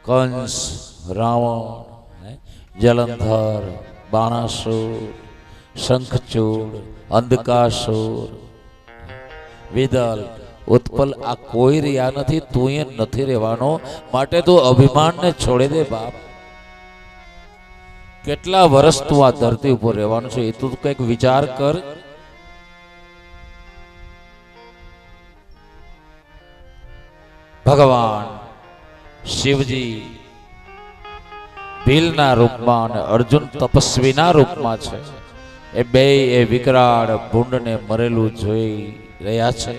કંસ, રાવણ, જલંધર, બાણાસુર, શંખચૂડ, અંધકાસુર, વિદલ, ઉત્પલ આ કોઈ રહ્યા નથી. તું એ નથી રહેવાનો. માટે તું અભિમાનને છોડી દે બાપ. કેટલા વર્ષ તું આ ધરતી ઉપર રહેવાનું છે એ તું કઈક વિચાર કર. ભગવાન શિવજી ભીલના રૂપમાં અને અર્જુન તપસ્વીના રૂપમાં છે. એ બે એ વિકરાળ ભૂંડને મરેલું જોઈ રહ્યા છે.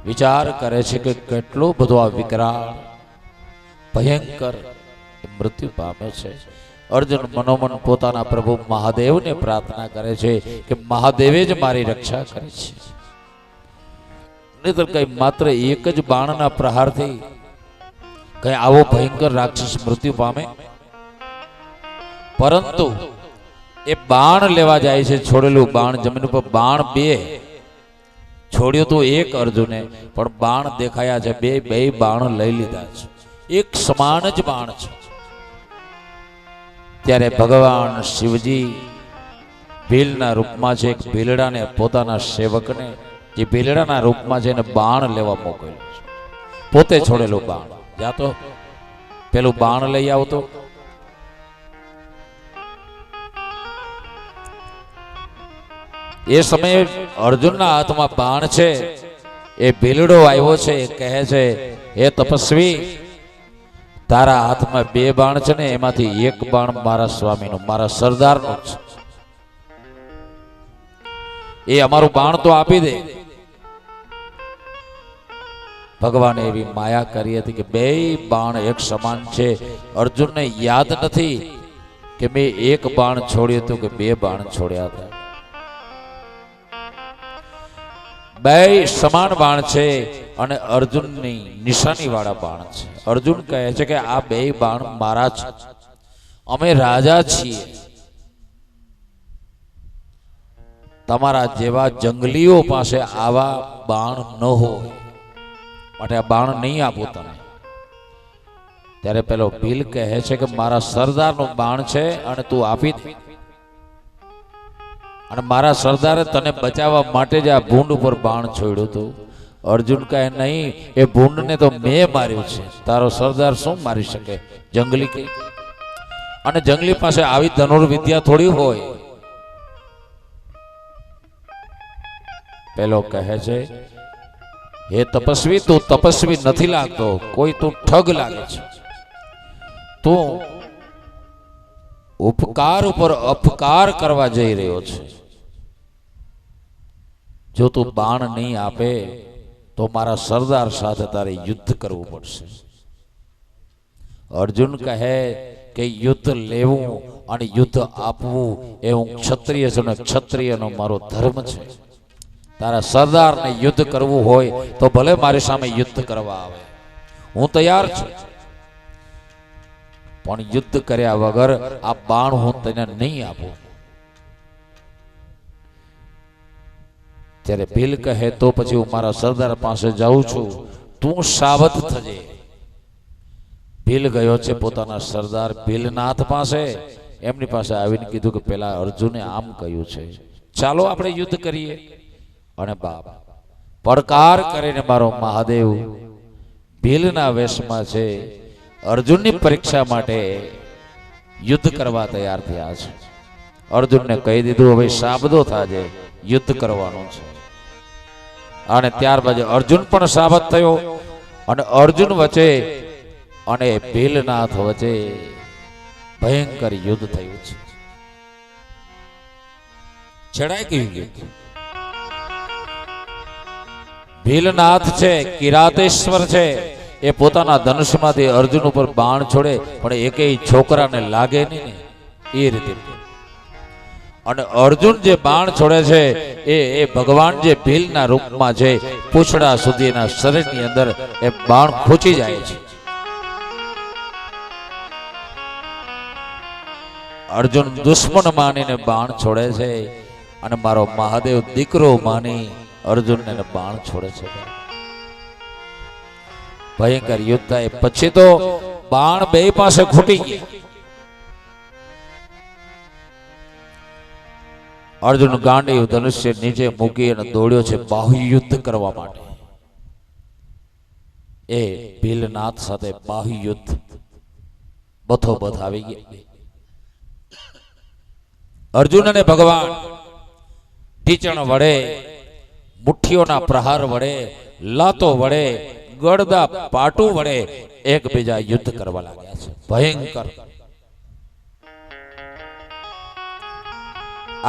વિચાર કરે છે કે કેટલો બધો આ વિકરાળ ભયંકર મૃત્યુ પામે છે. અર્જુન મનોમન પોતાના પ્રભુ મહાદેવને પ્રાર્થના કરે છે કે મહાદેવે જ મારી રક્ષા કરી છે. નહીતર કઈ માત્ર એક જ બાણના પ્રહારથી કઈ આવો ભયંકર રાક્ષસ મૃત્યુ પામે. પરંતુ એ બાણ લેવા જાય છે. છોડેલું બાણ જમીન ઉપર બાણ બે છોડ્યું તો એક અર્જુને, પણ બાણ દેખાયા છે બે. બે બાણ લઈ લીધા છે. એક સમાન જ બાણ છે. ત્યારે ભગવાન શિવજી ભીલના રૂપમાં છે. એક ભીલડાને પોતાના સેવકને જે ભીલડાના રૂપમાં છે એને બાણ લેવા મોકલ્યું છે. પોતે છોડેલું બાણ. જા તો પેલું બાણ લઈ આવતો. એ સમયે અર્જુનના હાથમાં બાણ છે. એ ભીલડો આવ્યો છે. કહે છે હે તપસ્વી, તારા હાથમાં બે બાણ છે ને એમાંથી એક બાણ મારા સ્વામીનું, મારા સરદારનું છે. એ અમારું બાણ તો આપી દે. ભગવાને એવી માયા કરી હતી કે બે બાણ એક સમાન છે. અર્જુનને યાદ નથી કે મેં એક બાણ છોડ્યું હતું કે બે બાણ છોડ્યા હતા. બે સમાન બાણ છે અને અર્જુનની નિશાની વાળા બાણ છે. અર્જુન કહે છે કે આ બે બાણ મારા છે. અમે રાજા છીએ. તમારા જેવા જંગલીઓ પાસે આવા બાણ ન હોય, માટે આ બાણ નહીં આપું તને. ત્યારે પેલો ભીલ કહે છે કે મારા સરદારનું બાણ છે અને તું આપી દે. અને મારા સરદારે તને બચાવવા માટે જ આ ભૂંડ ઉપર બાણ છોડ્યું હતું. અર્જુન કહે નહીં, એ ભૂંડને તો મેં માર્યું છે. તારો સરદાર શું મારી શકે? જંગલી કઈ. અને જંગલી પાસે આવી ધનુર્વિદ્યા થોડી હોય. પેલો કહે છે હે તપસ્વી, તું તપસ્વી નથી લાગતો, કોઈ તું ઠગ લાગે છે. તું ઉપકાર ઉપર અપકાર કરવા જઈ રહ્યો છે. જો તું બાણ નહીં આપે તો મારા સરદાર સાથે તારે યુદ્ધ કરવું પડશે. અર્જુન કહે કે યુદ્ધ લેવું અને યુદ્ધ આપવું એ હું ક્ષત્રિય છું ને ક્ષત્રિયનો મારો ધર્મ છે. તારા સરદારને યુદ્ધ કરવું હોય તો ભલે મારી સામે યુદ્ધ કરવા આવે, હું તૈયાર છું. પણ યુદ્ધ કર્યા વગર આ બાણ હું તને નહીં આપું. ત્યારે ભીલ કહે તો પછી હું મારા સરદાર પાસે જાઉં છું, તું સાવધ થજે. ભીલ ગયો છે પોતાના સરદાર ભીલનાથ પાસે. એમની પાસે આવીને કીધું કે પેલા અર્જુને આમ કહ્યું છે, ચાલો આપણે યુદ્ધ કરીએ. અને બાપ પડકાર કરીને મારો મહાદેવ ભીલના વેશમાં છે. અર્જુનની પરીક્ષા માટે યુદ્ધ કરવા તૈયાર થયા છે. અર્જુનને કહી દીધું હવે સાબદો થાજે, યુદ્ધ કરવાનું છે. અને ત્યારબાદ અર્જુન પણ સાબત થયો. અને અર્જુન વચ્ચે અને ભીલનાથ વચ્ચે ભયંકર યુદ્ધ થયું છે. છેડાઈ ગયું યુદ્ધ. ભીલનાથ છે, કિરાતેશ્વર છે, એ પોતાના ધનુષમાંથી અર્જુન ઉપર બાણ છોડે પણ એકેય છોકરાને લાગે નહીં ને એ રીતે. અને અર્જુન જે બાણ છોડે છે એ ભગવાન જે ભીલના રૂપમાં છે, પૂછડા સુધીના શરીરની અંદર એ બાણ ખૂંચી જાય છે. અર્જુન દુશ્મન માનીને બાણ છોડે છે અને મારો મહાદેવ દીકરો માની અર્જુનને બાણ છોડે છે. ભયંકર યુદ્ધ થાય. પછી તો બાણ બે પાસે ખૂટી ગયા. અર્જુન ગાંડીવ ધનુષ્ય નીચે મૂકી અને દોડ્યો છે બાહુ યુદ્ધ કરવા માટે. એ ભીલનાથ સાથે બાહુ યુદ્ધ બથોબથ આવી ગયા. અર્જુન અને ભગવાન ઢીચણ વડે, મુઠ્ઠીઓના પ્રહાર વડે, લાતો વડે, ગળદા પાટુ વડે એકબીજા યુદ્ધ કરવા લાગ્યા છે. ભયંકર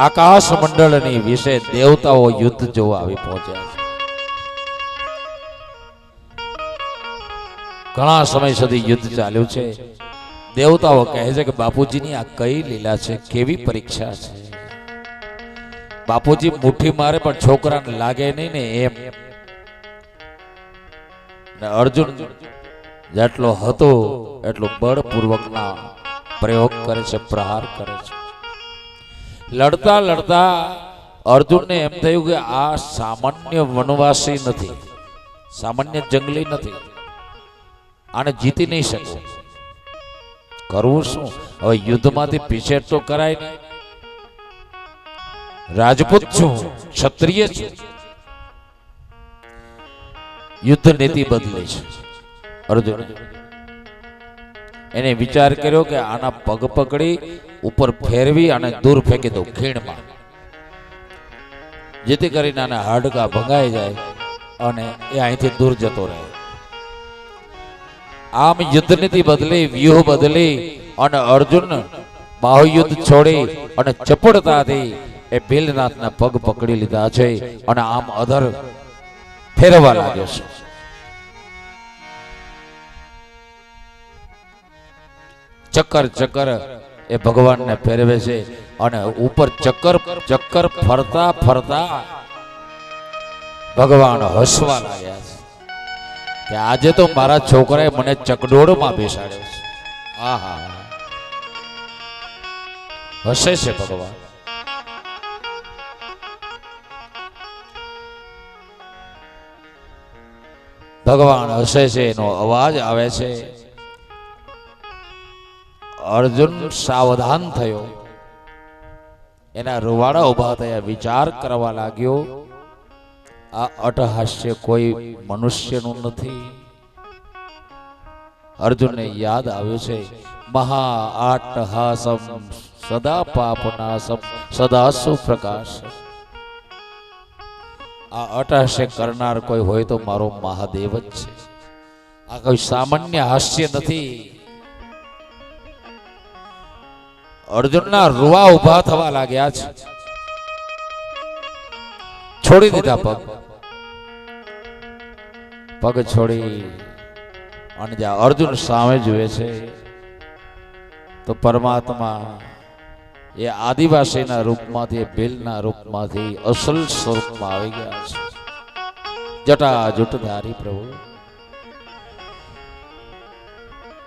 આકાશ મંડળની વિશે દેવતાઓ યુદ્ધ જોવા આવી પહોંચ્યા છે. ઘણા સમય સુધી યુદ્ધ ચાલ્યું છે. દેવતાઓ કહે છે કે બાપુજીની આ કઈ લીલા છે, કેવી પરીક્ષા છે. બાપુજી મુઠ્ઠી મારે પણ છોકરાને લાગે નહીં ને એમ. અર્જુન જેટલો હતો એટલો બળપૂર્વકના પ્રયોગ કરે છે, પ્રહાર કરે છે. લડતા લડતા અર્જુનને એમ થયું કે આ સામાન્ય વનવાસી નથી, સામાન્ય જંગલી નથી, આને જીતી નહીં શકું. કરવું શું? હવે યુદ્ધમાંથી પીછેટ તો કરાય નહીં. રાજપૂત છું, ક્ષત્રિય છું. યુદ્ધ નીતિ બદલી છે અર્જુન. એને વિચાર કર્યો કે આના પગ પકડી ઉપર ફેરવી અને દૂર ફેંકી દઉં ખીણમાં, જેથી કરીને આના હાડકા ભંગાઈ જાય અને એ અહીંથી દૂર જતો રહે. આમ યુદ્ધ નીતિ બદલી, વ્યૂહ બદલી અને અર્જુન બાહુયુદ્ધ છોડી અને ચપળતાથી એ ભીલનાથના પગ પકડી લીધા છે અને આમ અધર ફેરવા લાગ્યો છે. ચક્કર ચક્કર એ ભગવાનને ફેરવે છે અને ઉપર ચક્કર ચક્કર ફરતા ફરતા ભગવાન હસવા લાગ્યા છે કે આજે તો મારા છોકરાએ મને ચકડોળમાં બેસાડ્યો છે. આહા, હસે છે ભગવાન. ભગવાન હસે છે, એનો અવાજ આવે છે. અર્જુન સાવધાન થયો, એના રૂવાડા ઉભા થયા, વિચાર કરવા લાગ્યો આ અટહાસ્ય કોઈ મનુષ્યનું નથી. અર્જુનને યાદ આવ્યું છે મહા આટહાસમ સદા પાપનાસમ સદા સુપ્રકાશ. આ અટહાસ્ય કરનાર કોઈ હોય તો મારો મહાદેવ જ છે. આ કોઈ સામાન્ય હાસ્ય નથી. અર્જુનના રૂવા ઉભા થવા લાગ્યા છે. છોડી દીધા પગ, પગ છોડી અને જ્યાં અર્જુન સામે જુએ છે તો પરમાત્મા એ આદિવાસીના રૂપમાંથી, ભીલના રૂપમાંથી અસલ સ્વરૂપમાં આવી ગયા છે. જટાજૂટધારી પ્રભુ.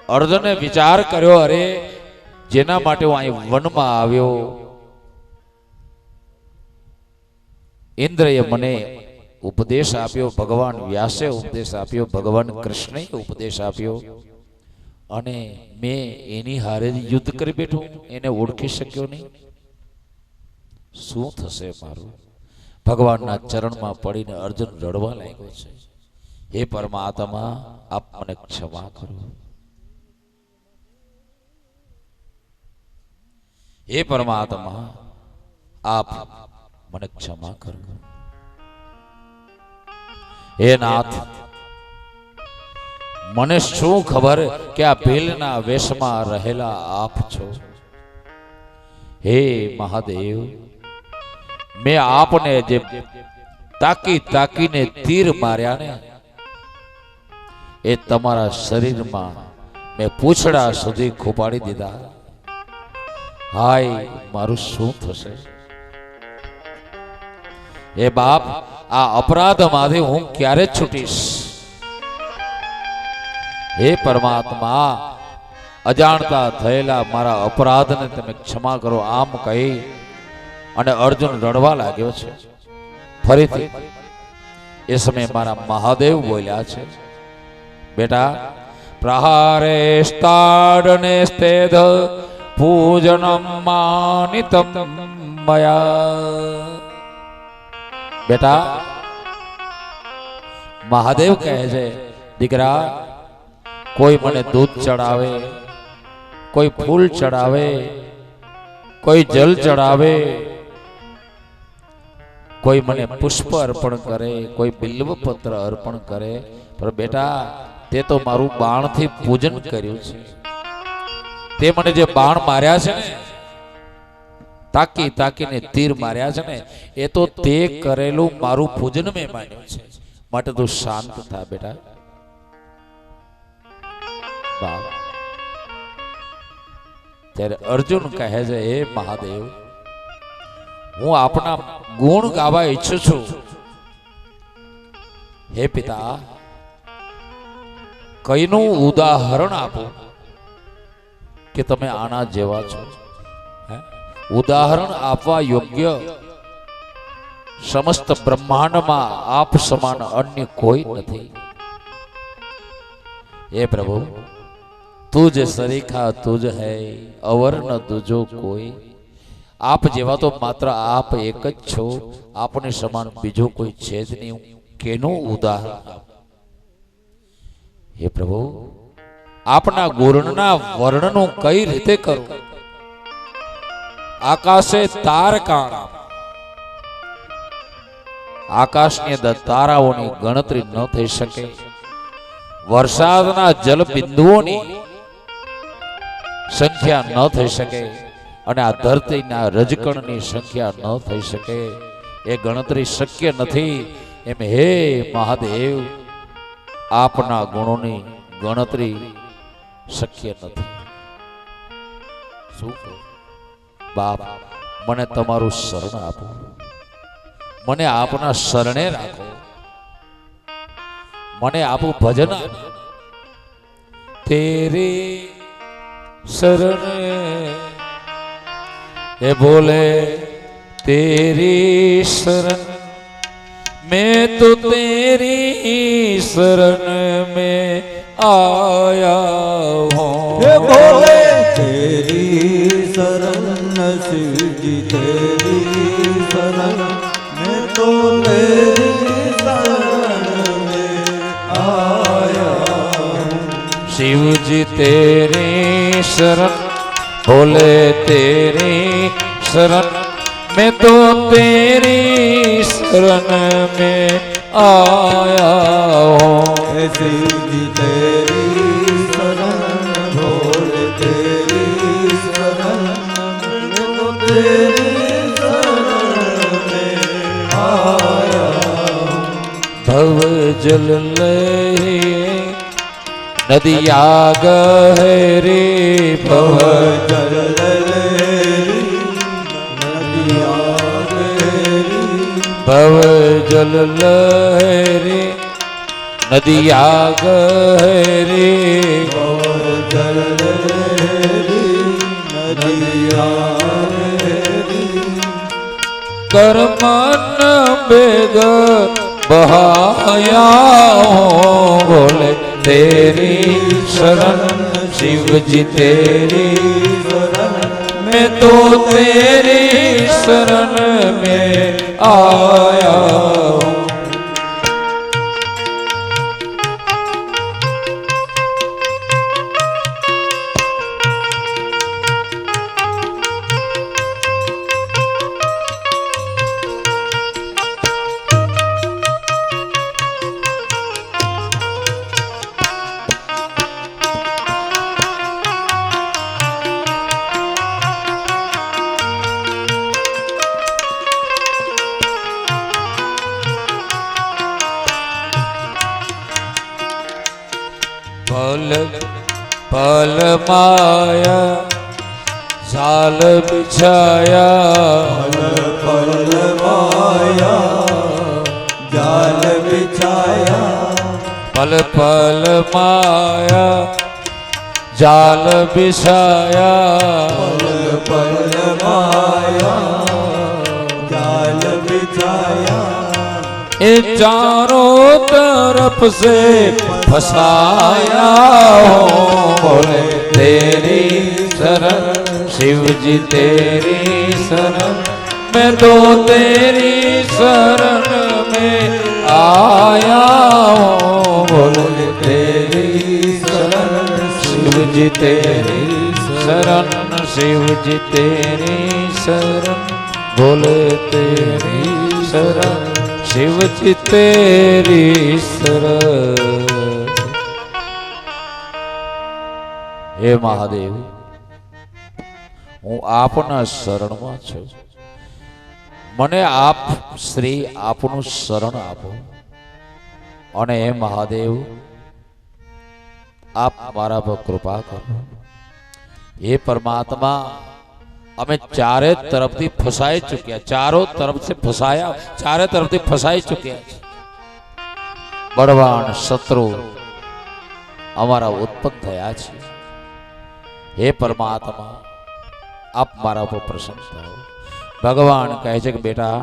અર્જુને વિચાર કર્યો, અરે જેના માટે હું અહીં વનમાં આવ્યો, ઇન્દ્રએ મને ઉપદેશ આપ્યો, ભગવાન વ્યાસે ઉપદેશ આપ્યો, ભગવાન કૃષ્ણએ ઉપદેશ આપ્યો અને મેં એની હારે યુદ્ધ કરી બેઠો, એને ઓળખી શક્યો નહીં. શું થશે મારું? ભગવાનના ચરણમાં પડીને અર્જુન રડવા લાગ્યો છે. હે પરમાત્મા, આપ મને ક્ષમા કરો. હે પરમાત્મા, આપ મને ક્ષમા કરો. હે નાથ, મને શું ખબર કે આ ભીલના વેશમાં રહેલા આપ છો. હે મહાદેવ, મેં આપને જે તાકી તાકીને તીર માર્યા ને એ તમારા શરીરમાં મેં પૂંછડા સુધી ખોપાડી દીધા. હાય, મારું શું થશે? હે બાપ, આ અપરાધમાંથી હું ક્યારે છૂટીશ? હે પરમાત્મા, અજાણતા થયેલા મારા અપરાધને તમે ક્ષમા કરો. આમ કહી અને અર્જુન રડવા લાગ્યો છે. ફરીથી એ સમયે મારા મહાદેવ બોલ્યા છે, बेटा प्रहारे स्ताडने स्तेद पूजनम मानितम मया। बेटा महादेव कहे छे दीकरा कोई मने दूध चढ़ावे, कोई फूल चढ़ावे, कोई जल चढ़ावे, कोई मने पुष्प अर्पण करे, कोई बिल्व पत्र अर्पण करे, पर बेटा ते तो मारू बाण थी पूजन कर्યું છે। તે મને જે બાણ માર્યા છે ને, તાકી તાકીને તીર માર્યા છે ને, એ તો તે કરેલું મારું પૂજન મેં માન્યું છે, માટે તું શાંત થા બેટા। બાપ ત્યારે અર્જુન કહે છે હે મહાદેવ હું આપના ગુણ ગાવા ઈચ્છું છું। હે પિતા કઈનું ઉદાહરણ આપો કે તમે આના જેવા છો। ઉદાહરણ આપવા યોગ્ય સમસ્ત બ્રહ્માંડમાં આપ સમાન અન્ય કોઈ નથી। हे प्रभु तुझ सरीखा तुझ है अवर न दूजो कोई। आप जेवा तो मात्र आप एक ज छो, आपने समान बीजो कोई छे ज नहीं। केनु उदाहरण हे प्रभु आपना गुणना वर्णनु कई रीते करो। आकाशे तारकाण आकाशनी अंदर ताराओनी गणतरी न थई शके। वरसादना जल बिंदुओनी संख्या न थई शके અને આ ધરતીના રજકણની સંખ્યા ન થઈ શકે, એ ગણતરી શક્ય નથી। એમ હે મહાદેવ આપના ગુણોની ગણતરી શક્ય નથી। શું કહું બાપ મને તમારું શરણ આપો, મને આપના શરણે રાખો, મને આપું ભજન તેરી शरण ये बोले तेरी शरण मैं तो तेरी शरण में आया हूँ। ये बोले तेरी शरण शिव जी तेरी शरण मैं तो तेरी शरण में आया हूँ। शिव जी तेरी शरण बोले तेरी शरण मैं तो तेरी शरण में आया हूँ। शिव जी तेरी शरण बोले तेरी शरण मैं तो तेरी शरण में आया हूँ। भव जल लहे नदिया गहरी भव जल लहरी नदिया गहरी भव जल लहरी नदिया गहरी भव जल लहरी नदिया गहरी कर्मन बेग बहाया हूँ। बोले तेरी शरण शिव जी तेरी शरण मैं तो तेरी शरण में आया हूँ। पल पल माया जाल बिछाया पल पल माया जाल बिछाया पल पल माया जाल बिछाया पल पल माया जाल बिछाया ये चारों तरफ से फसाया हूँ बोले तेरी शरण शिव जी तेरी शरण मैं तो तेरी शरण में आया हूँ बोले तेरी शरण शिव जी तेरी शरण शिव जी तेरी शरण बोले तेरी शरण शिव जी तेरी शरण। હે મહાદેવ, હું આપના શરણમાં છું, મને આપ શ્રી આપનું શરણ આપો અને હે મહાદેવ આપ મારા પર કૃપા કરો। હે પરમાત્મા, અમે ચારે તરફથી ફસાઈ ચૂક્યા, ચારો તરફ से ફસાયા, ચારે તરફથી ફસાઈ ચૂક્યા છે। બળવાન શત્રુ અમારા ઉત્પન્ન થયા છે। હે પરમાત્મા આપ મારા ઉપર પ્રસન્ન થાઓ। ભગવાન કહે છે કે બેટા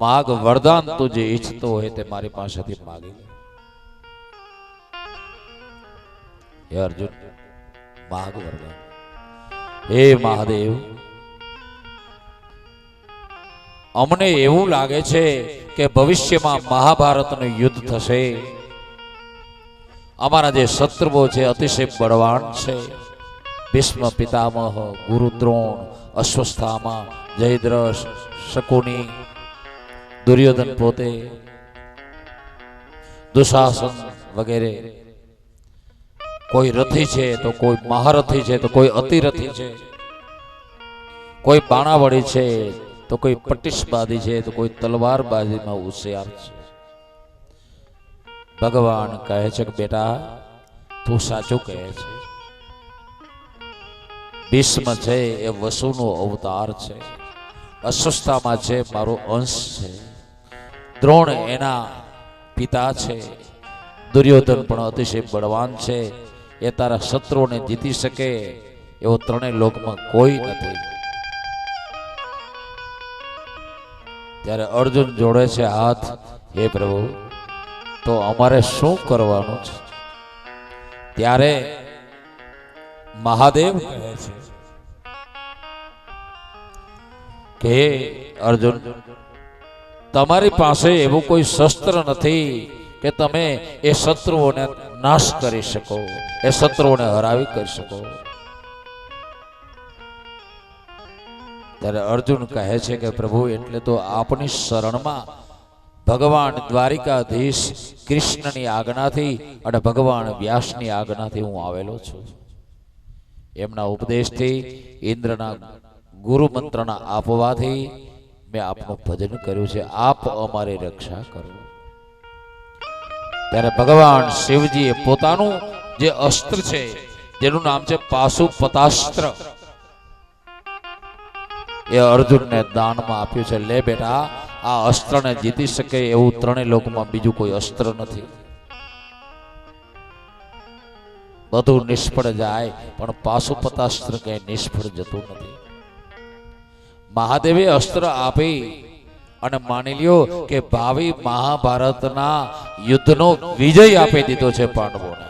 માગ વરદાન તું જે ઈચ્છતો હોય તે મારી પાસેથી માગી લે। હે અર્જુન માગ વરદાન। હે મહાદેવ, અમને એવું લાગે છે કે ભવિષ્યમાં મહાભારતનું યુદ્ધ થશે। અમારા જે શત્રુઓ છે અતિશય બળવાન છે। ભીષ્મ પિતામહ, ગુરુ દ્રોણ, અશ્વસ્થામા, જયદ્રથ, શકુની, દુર્યોધન પોતે, દુશાસન વગેરે, કોઈ રથી છે તો કોઈ મહારથી છે તો કોઈ અતિરથી છે, કોઈ બાણાવડી છે તો કોઈ પટ્ટીસબાજી છે તો કોઈ તલવારબાજીમાં હોશિયાર છે। ભગવાન કહે છે કે બેટા તું સાચું કહે છે। ભીષ્મ છે એ વસુનો અવતાર છે, અશ્વસ્થામાં છે મારો અંશ છે, દ્રોણ એના પિતા છે, દુર્યોધન પણ અતિશય બળવાન છે। એ તારા શત્રુઓને જીતી શકે એવો ત્રણેય લોકમાં કોઈ નથી। ત્યારે અર્જુન જોડે છે હાથ, હે પ્રભુ તો અમારે શું કરવાનું છે? ત્યારે મહાદેવ કહે છે કે અર્જુન તમારી પાસે એવું કોઈ શસ્ત્ર નથી કે તમે એ શત્રુઓને નાશ કરી શકો, એ શત્રુઓને હરાવી કરી શકો। ત્યારે અર્જુન કહે છે કે પ્રભુ એટલે તો આપની શરણમાં ભગવાન દ્વારિકાધીશ કૃષ્ણની આજ્ઞાથી અને ભગવાન વ્યાસની આજ્ઞાથી હું આવેલો છું। એમના ઉપદેશથી, ઇન્દ્રના ગુરુ મંત્રના આપવાથી મેં આપનું ભજન કર્યું છે। આપ અમારી રક્ષા કરો। ત્યારે ભગવાન શિવજીએ પોતાનું જે અસ્ત્ર છે જેનું નામ છે પાશુપતાસ્ત્ર એ અર્જુનને દાનમાં આપ્યું છે। લે બેટા આ અસ્ત્રને જીતી શકે એવું ત્રણેય લોકમાં બીજું કોઈ અસ્ત્ર નથી। બધું નિષ્ફળ જાય પણ પાશુપતાસ્ત્ર ક્યાંય નિષ્ફળ જતું નથી। મહાદેવે અસ્ત્ર આપી અને માની લ્યો કે ભાવિ મહાભારતના યુદ્ધનો વિજય આપી દીધો છે પાંડવોને।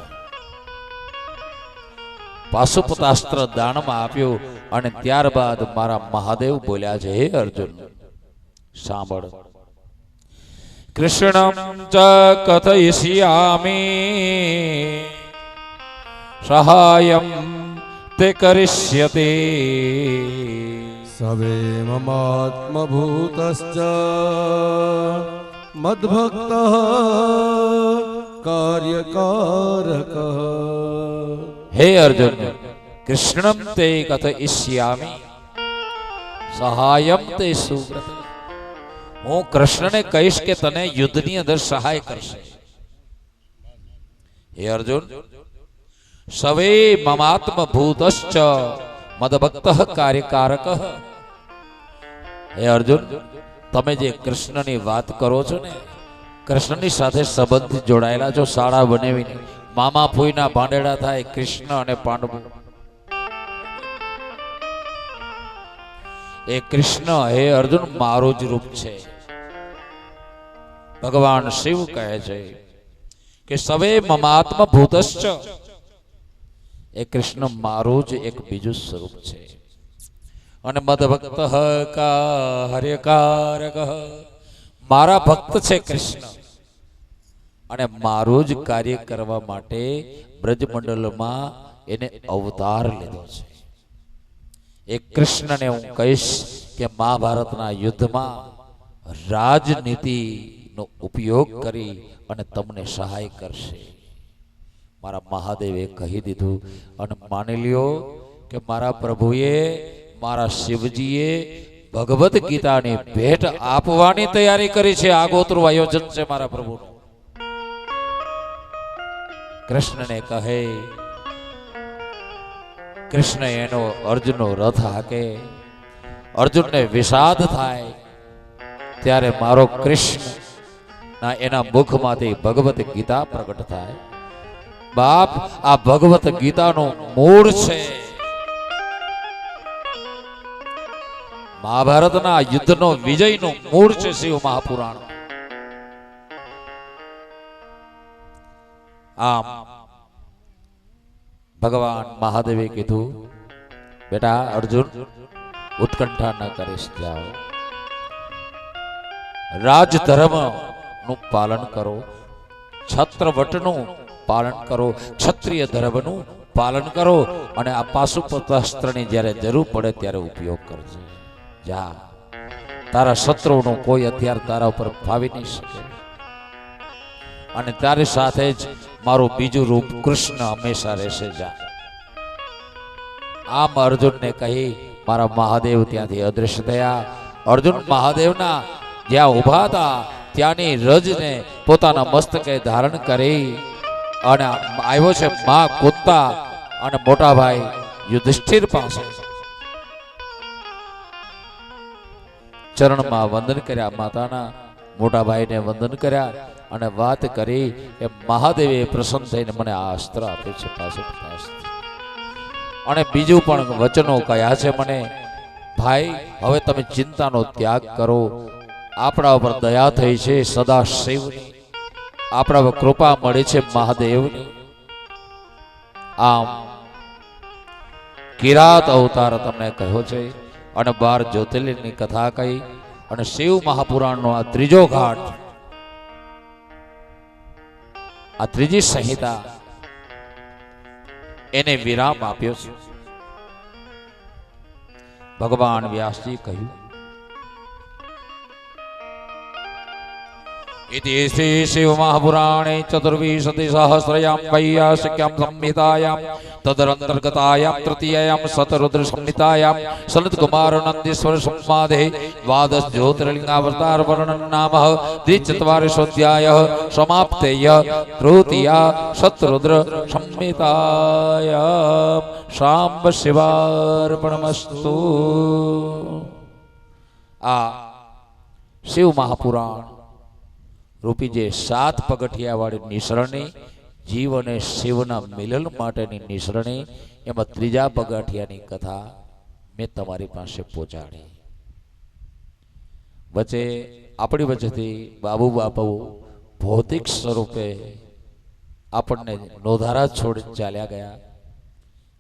પાશુપતાસ્ત્ર દાનમાં આપ્યું અને ત્યારબાદ મારા મહાદેવ બોલ્યા છે, હે અર્જુન સાંભળ, કૃષ્ણમ ચ કથયિષ્યામિ સહાયમ તે કરિષ્યતે સવે મમાત્મભૂતશ્ચ મદ્ભક્તઃ કાર્યકારકઃ। હે અર્જુન કૃષ્ણમ તે કથયિષ્યામિ સહાયમ તે સુબ્રત, હું કૃષ્ણને કહીશ કે તને યુદ્ધની અંદર સહાય કરશે। હે અર્જુન સવે મમાત્મભૂતશ્ચ મદભક્તઃ કાર્યકારકઃ। હે અર્જુન તમે જે કૃષ્ણની વાત કરો છો ને, કૃષ્ણની સાથે સંબંધ જોડાયેલા છો, શાળા બનાવીને મામા ફૂઈના ભાંડેડા થાય કૃષ્ણ અને પાંડવો। એ કૃષ્ણ હે અર્જુન મારું જ રૂપ છે। ભગવાન શિવ કહે છે કે સવે મમાત્મ ભૂતશ્ચ, એ કૃષ્ણ મારું જ એક બીજું સ્વરૂપ છે. અને મદ ભક્ત કા હર્યકારક, મારા ભક્ત છે કૃષ્ણ અને મારું જ કાર્ય કરવા માટે બ્રજમંડળમાં એને અવતાર લીધો છે. એ કૃષ્ણને હું કહીશ કે મહાભારતના યુદ્ધમાં રાજનીતિનો ઉપયોગ કરી અને તમને સહાય કરશે. મારા મહાદેવે કહી દીધું અને માની લ્યો કે મારા પ્રભુએ, મારા શિવજીએ ભગવદ્ ગીતાની ભેટ આપવાની તૈયારી કરી છે. આગોતરું આયોજન છે મારા પ્રભુનું. કૃષ્ણને કહે, કૃષ્ણ એનો અર્જુનનો રથ હાકે, અર્જુનને વિષાદ થાય, ત્યારે મારો કૃષ્ણ ના એના મુખમાંથી ભગવત ગીતા પ્રગટ થાય. બાપ, આ ભગવત ગીતાનું મૂળ છે. મહાભારતના યુદ્ધનો વિજયનું મૂળ છે શિવ મહાપુરાણ. આમ ભગવાન મહાદેવે કીધું, બેટા અર્જુન, ઉત્કંઠા ન કરીશ, જાઓ રાજ ધર્મ નું પાલન કરો, છત્રવટનું પાલન કરો, ક્ષત્રિય ધર્મનું પાલન કરો અને આ પાશુપતાસ્ત્રની જ્યારે જરૂર પડે ત્યારે ઉપયોગ કરજો. જા, તારા શત્રુઓનું કોઈ હથિયાર તારા ઉપર ફાવી નહીં શકે અને તારી સાથે જ મારું બીજું રૂપ કૃષ્ણ હંમેશા રહેશે. જા. આમ અર્જુનને કહી મારા મહાદેવ ત્યાંથી અદૃશ્ય થયા. અર્જુન મહાદેવના જ્યાં ઉભા હતા ત્યાંની રજને પોતાના મસ્તકે ધારણ કરી અને આવ્યો છે મા કુંતા અને મોટા ભાઈ યુધિષ્ઠિર પાસે. ચરણમાં વંદન કર્યા, માતાના મોટા ભાઈને વંદન કર્યા અને વાત કરી કે મહાદેવે પ્રસન્ન થઈને મને આ અસ્ત્ર આપ્યું છે, પાશુપતાસ્ત્ર, અને બીજું પણ વચનો કયા છે મને. ભાઈ, હવે તમે ચિંતાનો ત્યાગ કરો, આપણા ઉપર દયા થઈ છે સદા શિવની, આપણા ઉપર કૃપા મળી છે મહાદેવની. આમ કિરાત અવતાર તમને કહ્યો છે અને 12 જ્યોતિર્લિંગની કથા કહી અને શિવ મહાપુરાણનો આ ત્રીજો ઘાટ, આ ત્રીજી સંહિતા, એને વિરામ આપ્યો છે. ભગવાન વ્યાસજી કહ્યું, इति श्री शिव महापुराणे चतुर्विंशति सहस्रयां वैयासिक्यां संहितायां तदरंतर्गतायां तृतीयायां शतरुद्र संहितायां सनत कुमार नंदीश्वर संवादे द्वादश ज्योतिर्लिंगावतार वर्णन नाम द्विचत्वारिंशोऽध्यायः समाप्तेय तृतीया शतरुद्र संहितायां शांब शिवार्पणमस्तु. आ शिव महापुराण રૂપી જે 7 પગથિયા વાળી નિસરણી, જીવ અને શિવના મિલન માટેની નિસરણી, એમાં ત્રીજા પગથિયાની કથા મેં તમારી પાસે પહોંચાડી. વચ્ચે આપણી વચ્ચેથી બાબુ બાપુ ભૌતિક સ્વરૂપે આપણને નોધારા છોડી ચાલ્યા ગયા.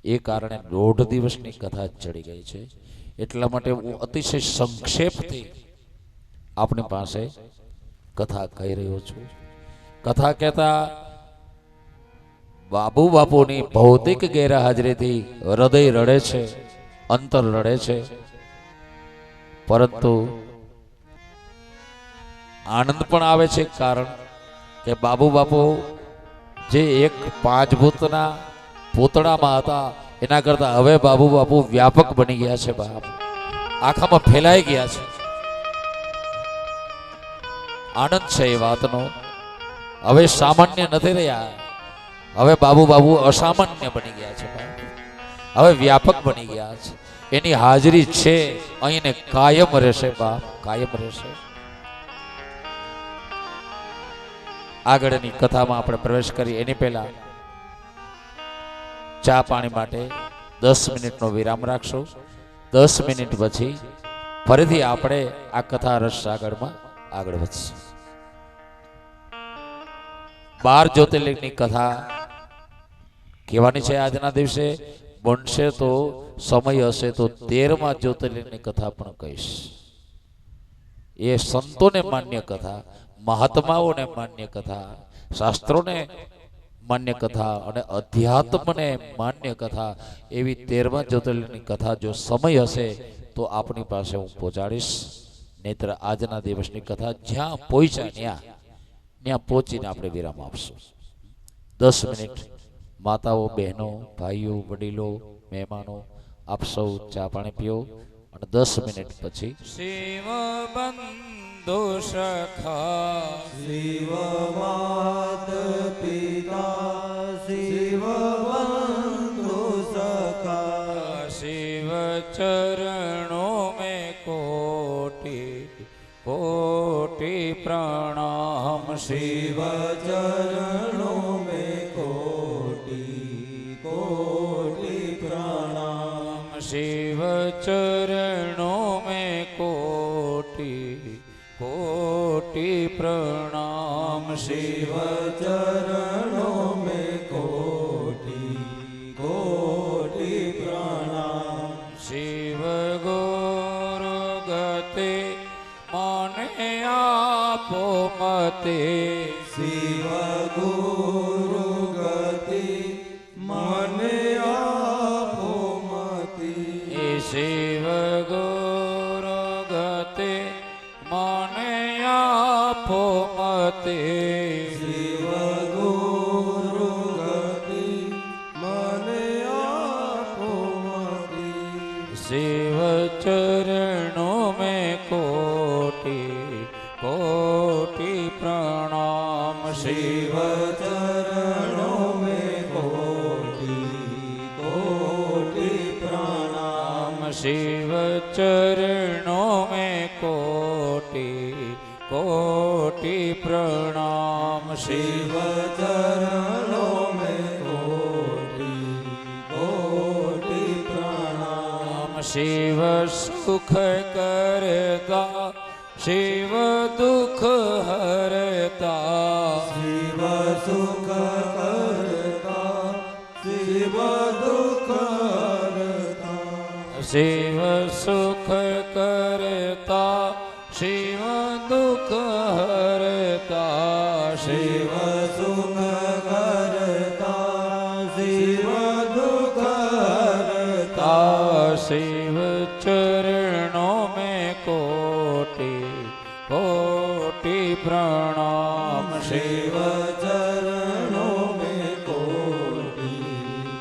એ કારણે 1.5 દિવસની કથા ચડી ગઈ છે. એટલા માટે હું અતિશય સંક્ષેપથી આપણી પાસે કથા કહી રહ્યો છું. કથા કહેતા બાબુ બાપુની ભૌતિક ગેરહાજરીથી હૃદય રડે છે, અંતર રડે છે, પરંતુ આનંદ પણ આવે છે. કારણ કે બાબુ બાપુ જે એક 5 ભૂતના પૂતળામાં હતા એના કરતા હવે બાબુ બાપુ વ્યાપક બની ગયા છે. બાપ આખામાં ફેલાઈ ગયા છે. આનંદ છે એ વાતનો. હવે સામાન્ય નથી રહ્યા, હવે બાબુ બાબુ અસામાન્ય બની ગયા છે. હવે વ્યાપક બની ગયા છે. એની હાજરી છે અહીં ને કાયમ રહેશે. બાપ કાયમ રહેશે. આગળની કથામાં આપણે પ્રવેશ કરી એની પહેલા ચા પાણી માટે 10 મિનિટનો વિરામ રાખશું. 10 મિનિટ પછી ફરીથી આપણે આ કથા રસ આગળ વધશે. 12 જ્યોતિર્લિંગની કથા કહેવાની છે આજના દિવસે. બનશે તો સમય હશે તો 13મા જ્યોતિર્લિંગની કથા પણ કહીશ. એ સંતોને માન્ય કથા, મહાત્માઓને માન્ય કથા, શાસ્ત્રોને માન્ય કથા અને અધ્યાત્મને માન્ય કથા, એવી 13મા જ્યોતિર્લિંગની કથા જો સમય હશે તો આપણી પાસે હું પહોંચાડીશ. નહીતર આજના દિવસની કથા જ્યાં પહોંચ્યા ત્યાં પહોંચીને આપણે વિરામ આપશું. 10 મિનિટ માતાઓ, બહેનો, ભાઈઓ, વડીલો, મહેમાનો આપ સૌ ચા પાણી પીઓ અને 10 મિનિટ પછી શિવ બંધુ સખા શિવ માત પિતા શિવ બંધુ સખા શિવ ચરણો મેં કોટી કોટી પ્રણામ. શિવ ચરણો મેં કોટી કોટી પ્રણામ. શિવ ચરણો મેં કોટી કોટી પ્રણામ. શિવ ચરણો મેં કોટી કોટી પ્રણામ. શિવ ગુરુ ગતે મને આપો મતે. શિવ ગુરુ ગતિ મને આપો મતિ. શિવ ગુરુ ગતે મને આપો મતે. શિવ ગુરુ ગતિ મને આપો મતિ. શિવ ચરણો મેં કોટી કોટી પ્રણામ. શિવ ચરણો મેં કોટી કોટી પ્રણામ. શિવ ચરણો મેં કોટી કોટી પ્રણામ. શિવ ચરણો મેં કોટી કોટી પ્રણામ. શિવ સુખ કરતા શિવ દુઃખ હરતા. શિવ સુખ કરતા શિવ દુઃખ હરતા. શિવ સુખ કરતા શિવ દુઃખ હરતા. શિવ સુખ કરતા શિવ દુઃખ હરતા. શિવ ચરણો મેં કોટી કોટી પ્રણામ. શિવ ચરણો મેં કોટી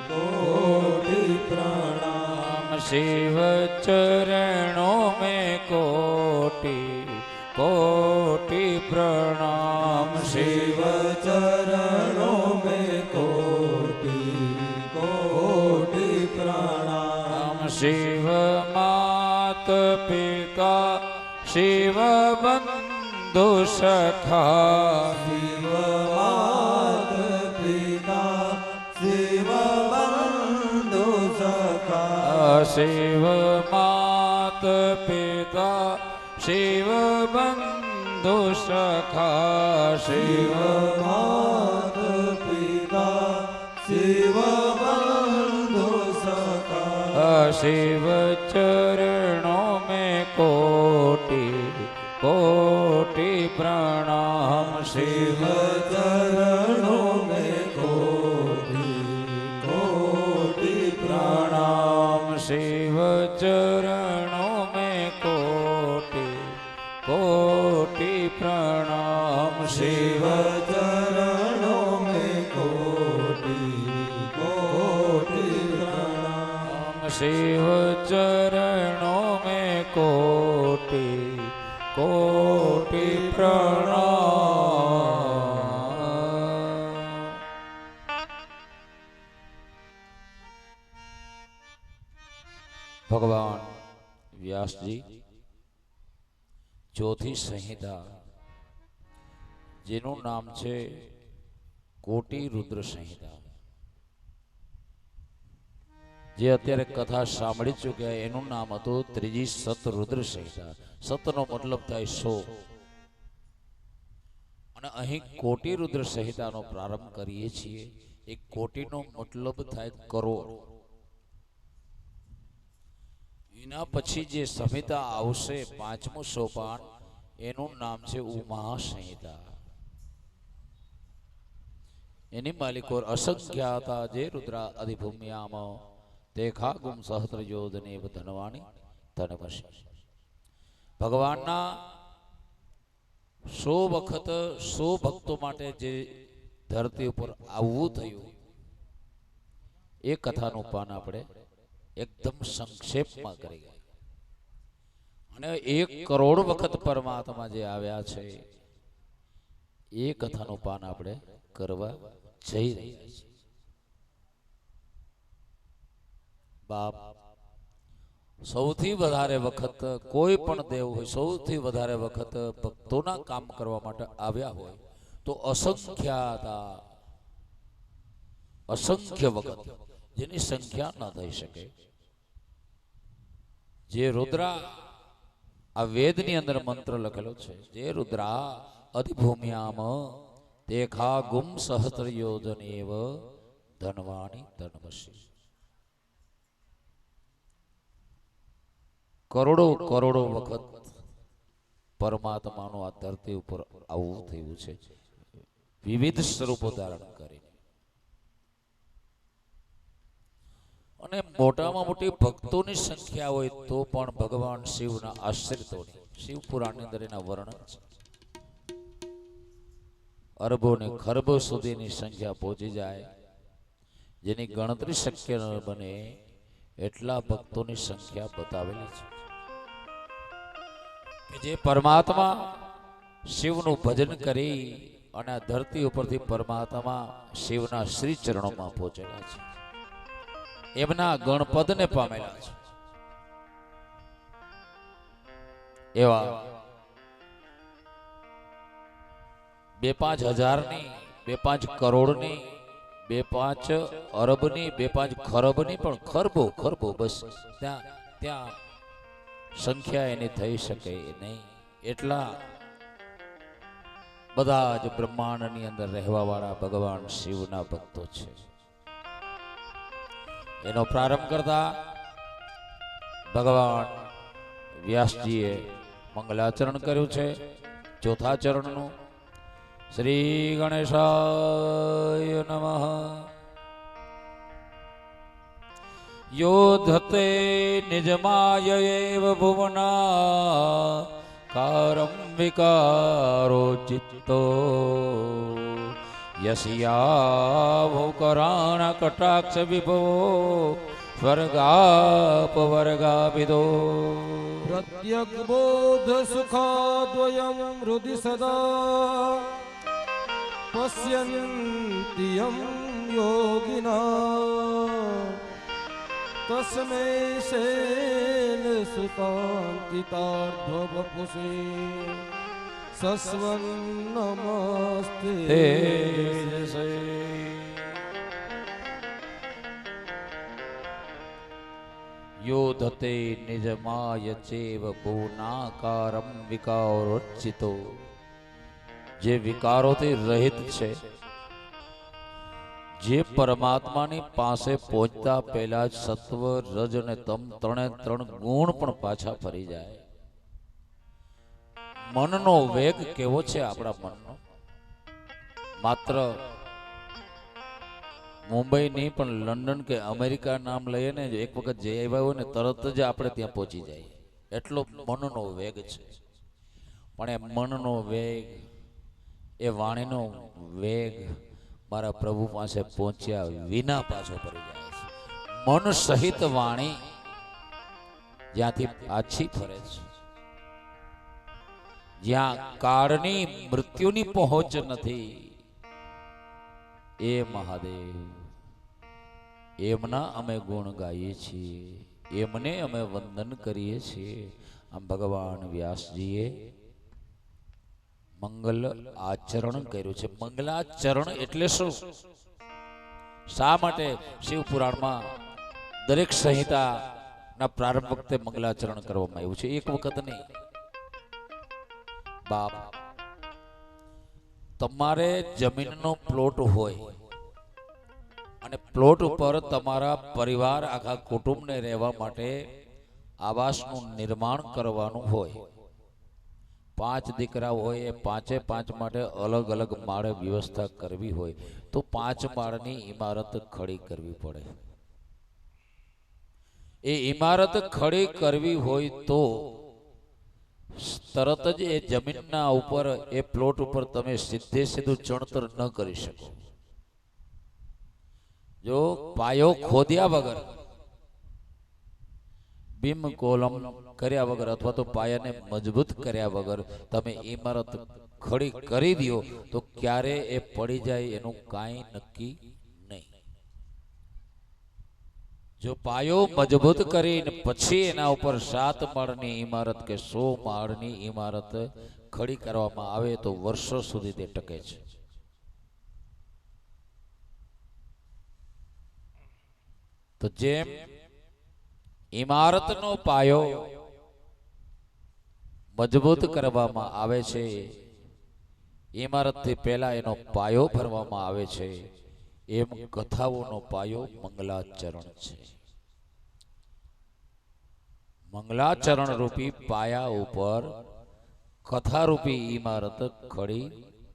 કોટી પ્રણામ. શિવ ચરણો મેં કોટી કોટી પ્રણામ. શિવ ચરણો મેં કોટી કોટી પ્રણામ. શિવ માત પિતા શિવ બંધુ સખા. શિવ માત પિતા શિવ બંધુ સખા. શિવ માત પિતા શિવ બંધુ સખા. શિવ માત પિતા શિવ બંધુ સખા. શિવ ચરણો મેં કોટી કોટી પ્રણામ. શિવ ચરણો મેં કોટી કોટી પ્રણામ. શિવ ચરણો મેં કોટી કોટી પ્રણામ. શિવ ચરણો મેં કોટી કોટી પ્રણામ. શિવ ચરણો મેં કોટી કોટી પ્રણામ. ભગવાન વ્યાસજી ચોથી સંહિતા જેનું નામ છે કોટી રુદ્ર સંહિતા, જે અત્યારે કથા સાંભળી ચૂક્યા એનું નામ હતું ત્રીજી સત રુદ્ર સંહિતા. સતનો મતલબ થાય 100 અને અહીં કોટી રુદ્ર સંહિતાનો પ્રારંભ કરીએ છીએ. એ કોટીનો મતલબ થાય કરોડ. એના પછી જે સંહિતા આવશે, પાંચમું સોપાન, એનું નામ છે ઉમા સંહિતા. એની માલિકો અસંખ્યાતા જે રુદ્રા અધિભૂમ્યામ દેખા ગુમ સહસ્ત્ર યોધને ધનવાણી ધનવશી. ભગવાનના 100 વખત 100 ભક્તો માટે જે ધરતી ઉપર આવવું થયું, એ કથાનું પાન આપણે એકદમ સંક્ષેપમાં કરી ગયા. અને 1 કરોડ વખત પરમાત્મા જે આવ્યા છે, એ કથાનું પાન આપણે કરવા જઈ રહ્યા છીએ. બાપ, સૌથી વધારે વખત કોઈ પણ દેવ હોય, સૌથી વધારે વખત ભક્તોના કામ કરવા માટે આવ્યા હોય તો અસંખ્ય વખત, જેની સંખ્યા ન થઈ શકે. જે રુદ્રા, આ વેદની અંદર મંત્ર લખેલો છે, જે રુદ્રા અધિભૂમ્યામ દેખા ગુમ સહસ્ત્ર યોજનેવ ધનવાણી ધનવશી. કરોડો કરોડો વખત પરમાત્માનું આ ધરતી ઉપર આવવું થયું છે, વિવિધ સ્વરૂપો ધારણ કરીને. અને મોટામાં મોટી ભક્તોની સંખ્યા હોય તો પણ ભગવાન શિવના આશ્રિતોની, શિવ પુરાણની અંદર એના વર્ણન છે. અરબો ને ખરબો સુધીની સંખ્યા પહોંચી જાય, જેની ગણતરી શક્ય ન બને એટલા ભક્તોની સંખ્યા બતાવેલી છે. કે જે પરમાત્મા શિવનું ભજન કરી અને આ ધરતી ઉપરથી પરમાત્મા શિવના શ્રી ચરણોમાં પહોંચેલા છે, એમના ગણપદને પામેલા છે. એવા 2-5 હજારની, 2-5 કરોડની, 2-5 અરબની, 2-5 ખરબની, પણ ખરબો ખરબો બસ ત્યાં સંખ્યા એની થઈ શકે નહીં. એટલા બધા જ બ્રહ્માંડની અંદર રહેવા વાળા ભગવાન શિવના ભક્તો છે. એનો પ્રારંભ કરતા ભગવાન વ્યાસજીએ મંગલાચરણ કર્યું છે. ચોથા ચરણનું શ્રી ગણેશાય નમઃ. યોધતે નિજમાય એવ ભુવના કારમ વિકારો ચિત્તો યસ્યાભુકરાણ કટાક્ષ વિભો સ્વર્ગાપવર્ગાભિદો. પ્રત્યક બોધ સુખાદ્વયમ હૃદિ સદા પશ્યન્તિયમ યોગિના તસ્મે શૈલ સુતાંકિતાર્ધવપુષે સસ્વન નમસ્તે તેજસે. યોધતે નિજમાય ચેવ ભુવનાકારમ વિકારોચ્ચિતો. જે વિકારોથી રહિત છે, જે પરમાત્માની પાસે પહોંચતા પહેલા જ સત્વ, રજ અને તમ ત્રણે ગુણ પણ પાછા ફરી જાય. મનનો વેગ કેવો છે આપણા મનનો? માત્ર મુંબઈ નહીં પણ લંડન કે અમેરિકા નામ લઈએ ને, એક વખત જઈ આવ્યા હોય ને તરત જ આપણે ત્યાં પહોંચી જાય, એટલો મનનો વેગ છે. પણ એ મનનો વેગ, એ વાણીનો વેગ મારા પ્રભુ પાસે પહોંચ્યા વિના પાછો ફરી જાય છે. મન સહિત વાણી જ્યાંથી પાછી ફરે છે, જ્યાં કાળની મૃત્યુની પહોંચ નથી, એ મહાદેવ, એમના અમે ગુણ ગાઈએ છીએ, એમને અમે વંદન કરીએ છીએ. આમ ભગવાન વ્યાસજીએ મંગલ આચરણ કર્યું છે. મંગલાચરણ એટલે શું? શા માટે શિવ પુરાણમાં દરેક સંહિતાના પ્રારંભ વખતે મંગલાચરણ કરવામાં આવ્યું છે? એક વખત નહીં બાપ, તમારે જમીનનો પ્લોટ હોય અને પ્લોટ ઉપર તમારા પરિવાર આખા કુટુંબને રહેવા માટે આવાસનું નિર્માણ કરવાનું હોય, 5 દીકરા હોય એ 5 માટે અલગ અલગ માળે વ્યવસ્થા કરવી હોય તો 5 માળની ઇમારત ખડી કરવી પડે. એ ઇમારત ખડી કરવી હોય તો તરત જ એ જમીનના ઉપર એ પ્લોટ ઉપર તમે સીધે સીધું ચણતર ન કરી શકો. જો પાયો ખોદ્યા વગર, બીમ કોલમ કર્યા વગર અથવા તો પાયાને મજબૂત કર્યા વગર તમે ઇમારત ખડી કરી દો તો ક્યારે એ પડી જાય એનું કાંઈ નક્કી નહીં. જો પાયો મજબૂત કરીને પછી એના ઉપર 7 માળની ઇમારત કે 100 માળની ઇમારત ખડી કરવામાં આવે તો વર્ષો સુધી તે ટકે છે. તો જેમ ઇમારતનો પાયો મજબૂત કરવામાં આવે છે, ઇમારતથી પહેલા એનો પાયો ભરવામાં આવે છે, એમ કથાઓનો પાયો મંગલાચરણ છે. મંગલાચરણ રૂપી પાયા ઉપર કથારૂપી ઇમારત ખડી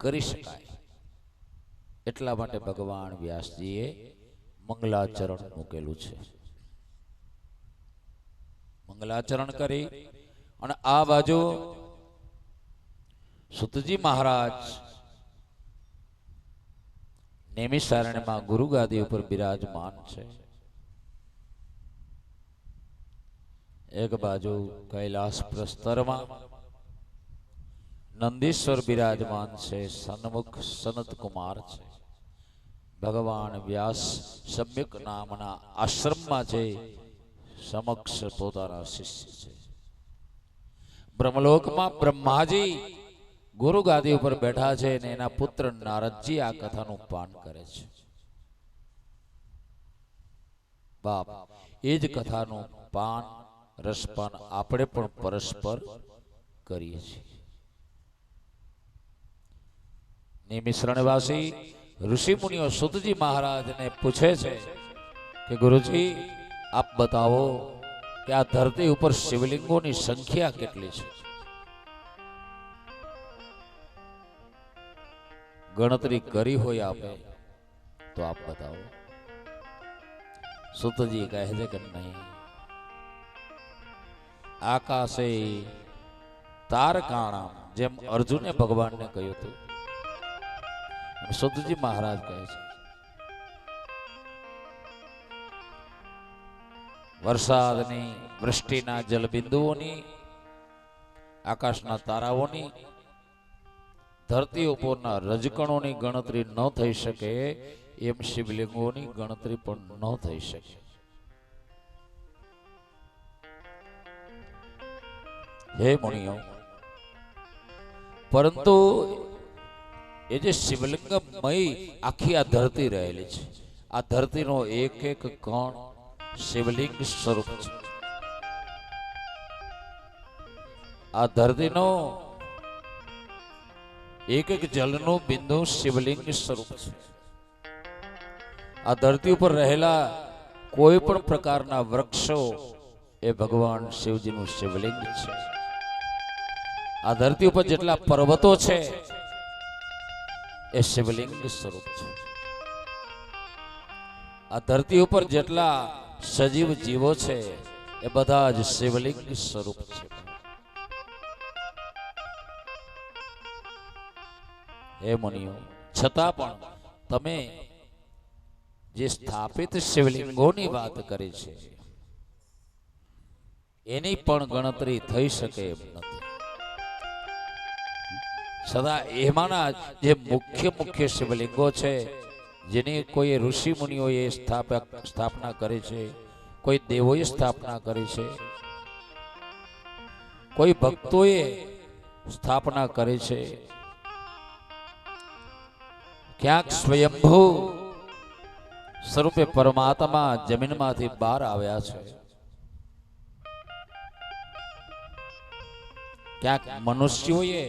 કરી શકાય. એટલા માટે ભગવાન વ્યાસજીએ મંગલાચરણ મૂકેલું છે. મંગલાચરણ કરી અને આ બાજુ સુતજી મહારાજ નેમિષારણ્યમાં ગુરુગાદી ઉપર બિરાજમાન છે. એક બાજુ કૈલાસ પ્રસ્તરમાં નંદીશ્વર બિરાજમાન છે, સન્મુખ સનત કુમાર છે. ભગવાન વ્યાસ સમ્યક નામના આશ્રમમાં છે, સમક્ષ પોતાના શિષ્ય છે. બ્રહ્મલોકમાં બ્રહ્માજી ગુરુગાદી ઉપર બેઠા છે અને એના પુત્ર નારદજી આ કથાનું પાન કરે છે. બાપ એ જ કથાનું પાન રસપાન આપણે પણ પરસ્પર કરીએ છીએ. નિમિષરણવાસી ઋષિ મુનિઓ સુતજી મહારાજને પૂછે છે કે ગુરુજી આપ બતાવો કે આ ધરતી ઉપર શિવલિંગોની સંખ્યા કેટલી છે? ગણતરી કરી હોય આપે તો આપ બતાવો. સુતજી કહે છે કે નહીં, આકાશે તારકાણામ, જેમ અર્જુને ભગવાનને કહ્યું હતું. સુતજી મહારાજ કહે છે વરસાદની વૃષ્ટિના જલબિંદુઓની, આકાશના તારાઓની, ધરતી ઉપરના રજકણોની ગણતરી ન થઈ શકે એમ શિવલિંગોની ગણતરી પણ ન થઈ શકે. હે મુનિઓ, પરંતુ એ જે શિવલિંગમય આખી આ ધરતી રહેલી છે, આ ધરતીનો એક એક કણ શિવલિંગ સ્વરૂપ છે. આ ધરતીનો એક એક જલનું બિંદુ શિવલિંગ સ્વરૂપ છે. આ ધરતી ઉપર રહેલા કોઈ પણ પ્રકારના વૃક્ષો એ ભગવાન શિવજીનું શિવલિંગ છે. આ ધરતી ઉપર જેટલા પર્વતો છે એ શિવલિંગ સ્વરૂપ છે. આ ધરતી ઉપર જેટલા સજીવ જીવો છે એ બધા જ શિવલિંગ સ્વરૂપ છે. હે મુનિઓ, છતાં પણ તમે જે સ્થાપિત શિવલિંગોની વાત કરી છે એની પણ ગણતરી થઈ શકે એમ નથી. સદા એમાંના જે મુખ્ય શિવલિંગો છે જેની કોઈ ઋષિ મુનિઓએ સ્થાપના કરી છે, કોઈ દેવોએ સ્થાપના કરી છે, કોઈ ભક્તોએ સ્થાપના કરી છે, ક્યાંક સ્વયંભૂ સ્વરૂપે પરમાત્મા જમીનમાંથી બહાર આવ્યા છે, ક્યાંક મનુષ્યોએ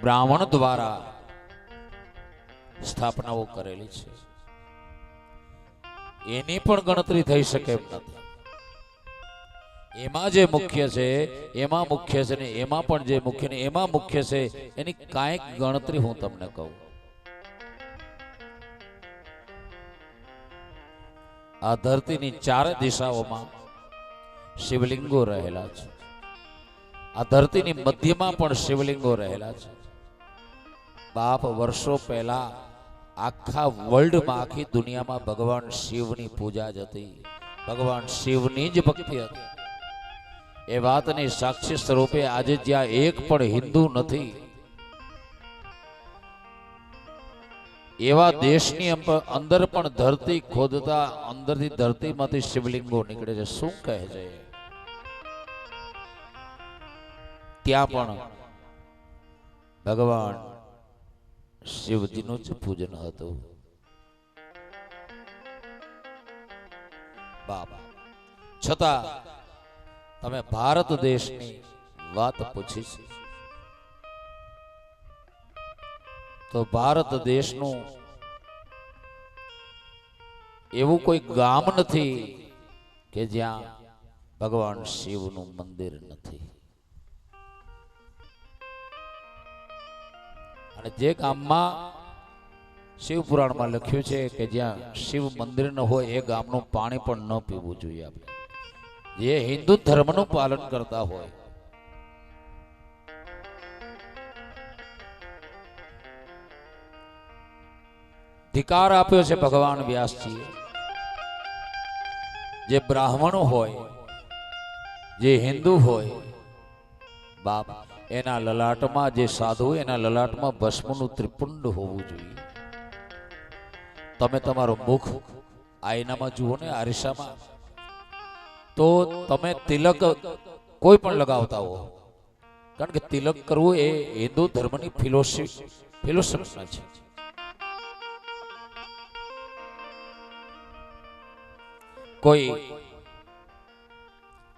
બ્રાહ્મણ દ્વારા સ્થાપનાઓ કરેલી છે, એની પણ ગણતરી થઈ શકે એમ નથી. એમાં જે મુખ્ય છે એમાં મુખ્ય છે ને એમાં પણ જે મુખ્ય ને એમાં મુખ્ય છે, એની કાંઈક ગણતરી હું તમને કહું. આ ધરતીની ચારે દિશાઓમાં શિવલિંગો રહેલા છે. આ ધરતીની મધ્યમાં પણ શિવલિંગો રહેલા છે. બાપ વર્ષો પહેલા આખા વર્લ્ડમાં, આખી દુનિયામાં ભગવાન શિવની પૂજા જ હતી, ભગવાન શિવની જ ભક્તિ હતી. એ વાતની સાક્ષી સ્વરૂપે આજે જ્યાં એક પણ હિન્દુ નથી, એવા દેશની અંદર પણ ધરતી ખોદતા અંદરથી ધરતીમાંથી શિવલિંગો નીકળે છે. શું કહે છે? ત્યાં પણ ભગવાન શિવજીનું જ પૂજન હતું. બાબા છતાં તમે ભારત દેશની વાત પૂછી છે, તો ભારત દેશનું એવું કોઈ ગામ નથી કે જ્યાં ભગવાન શિવનું મંદિર નથી. અને જે ગામમાં શિવ પુરાણમાં લખ્યું છે કે જ્યાં શિવ મંદિર ન હોય એ ગામનું પાણી પણ ન પીવું જોઈએ. આપણે જે હિન્દુ ધર્મનું પાલન કરતા હોય, ધિકાર આપ્યો છે ભગવાન વ્યાસજીએ. જે બ્રાહ્મણો હોય, જે હિન્દુ હોય, બાપ એના લલાટમાં, જે સાધુ એના લલાટમાં ભસ્મનું ત્રિપુંડ હોવું જોઈએ. તમે તમારું મુખ આઈનામાં જુઓ ને, અરીસામાં, તો તમે તિલક કોઈ પણ લગાવતા હો, કારણ કે તિલક કરવું એ હિન્દુ ધર્મની ફિલોસોફી છે. કોઈ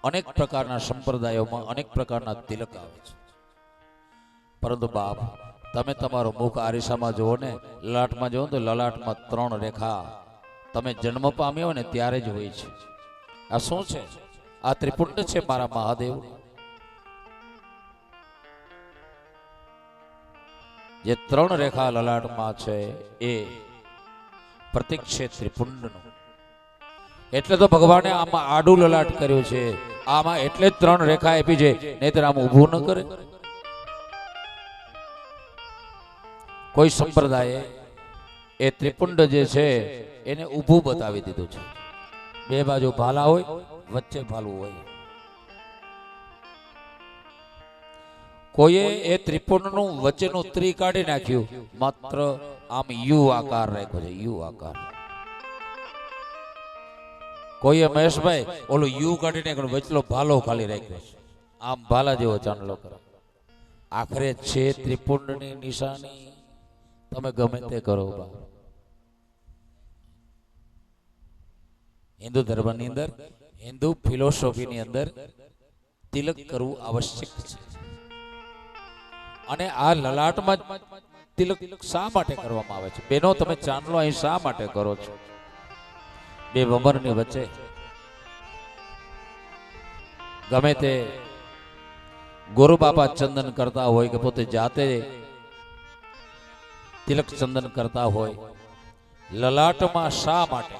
અનેક પ્રકારના સંપ્રદાયોમાં અનેક પ્રકારના તિલક આવે છે, પરંતુ બાપ તમે તમારું મુખ આરીસામાં જુઓ ને, લલાટમાં જુઓ તો લલાટમાં 3 રેખા તમે જન્મ પામ્યો ને ત્યારે જ હોય છે. આ શું છે? આ ત્રિપુંડ છે મારા મહાદેવ. જે 3 રેખા લલાટમાં છે એ પ્રતીક છે ત્રિપુંડનું. એટલે તો ભગવાને આમાં આડું લલાટ કર્યું છે, આમાં એટલે જ 3 રેખા આપી છે, નહીતર આમ ઊભું ન કરે. કોઈ સંપ્રદાયે એ ત્રિપુંડ જે છે એને ઊભું બતાવી દીધું છે. 2 બાજુ ભાલા હોય, વચ્ચે ભાલું હોય. કોઈએ એ ત્રિપુંડનું વચ્ચેનું ત્રિ કાઢી નાખ્યું, માત્ર આમ યુ આકાર રાખ્યો છે, યુ આકાર. કોઈએ મહેશભાઈ ઓલું યુ કાઢી નાખ્યું, વચલો ભાલો ખાલી રાખ્યો છે, આમ ભાલા જેવો ચાંદલો કરે. આખરે છે ત્રિપુંડની નિશાની. તમે ગમે તે કરો. હિન્દુ ધર્મની અંદર, હિન્દુ ફિલોસોફીની અંદર તિલક કરવું આવશ્યક છે. અને આ લલાટમાં તિલક શા માટે કરવામાં આવે છે? બેનો, તમે ચાંદલો અહીં શા માટે કરો છો? 2 ભમરની વચ્ચે ગમે તે ગુરુ બાપા ચંદન કરતા હોય કે પોતે જાતે તિલક ચંદન કરતા હોય, લલાટમાં શા માટે?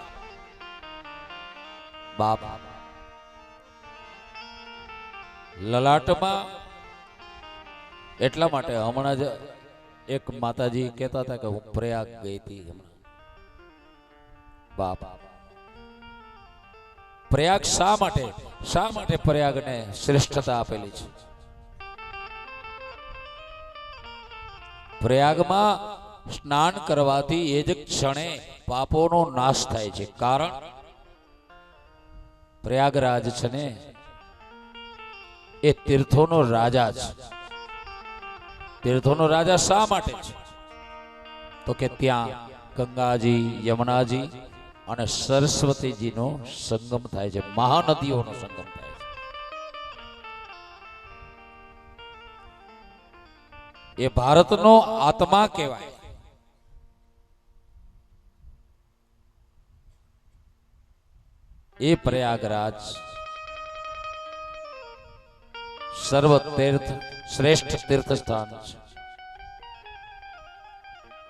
બાપ લલાટમાં એટલા માટે, હમણાં જ એક માતાજી કહેતા હતા કે હું પ્રયાગ ગઈ હતી. બાપ પ્રયાગ શા માટે પ્રયાગને શ્રેષ્ઠતા આપેલી છે? પ્રયાગમાં સ્નાન કરવાથી એ જ ક્ષણે પાપોનો નાશ થાય છે. કારણ પ્રયાગરાજ છે ને એ તીર્થોનો રાજા છે. તીર્થોનો રાજા શા માટે છે? તો કે ત્યાં ગંગાજી, યમુનાજી અને સરસ્વતીજીનો સંગમ થાય છે, મહાનદીઓનો સંગમ થાય છે. એ ભારતનો આત્મા કહેવાય. એ પ્રયાગરાજ સર્વ તીર્થ શ્રેષ્ઠ તીર્થ સ્થાન છે.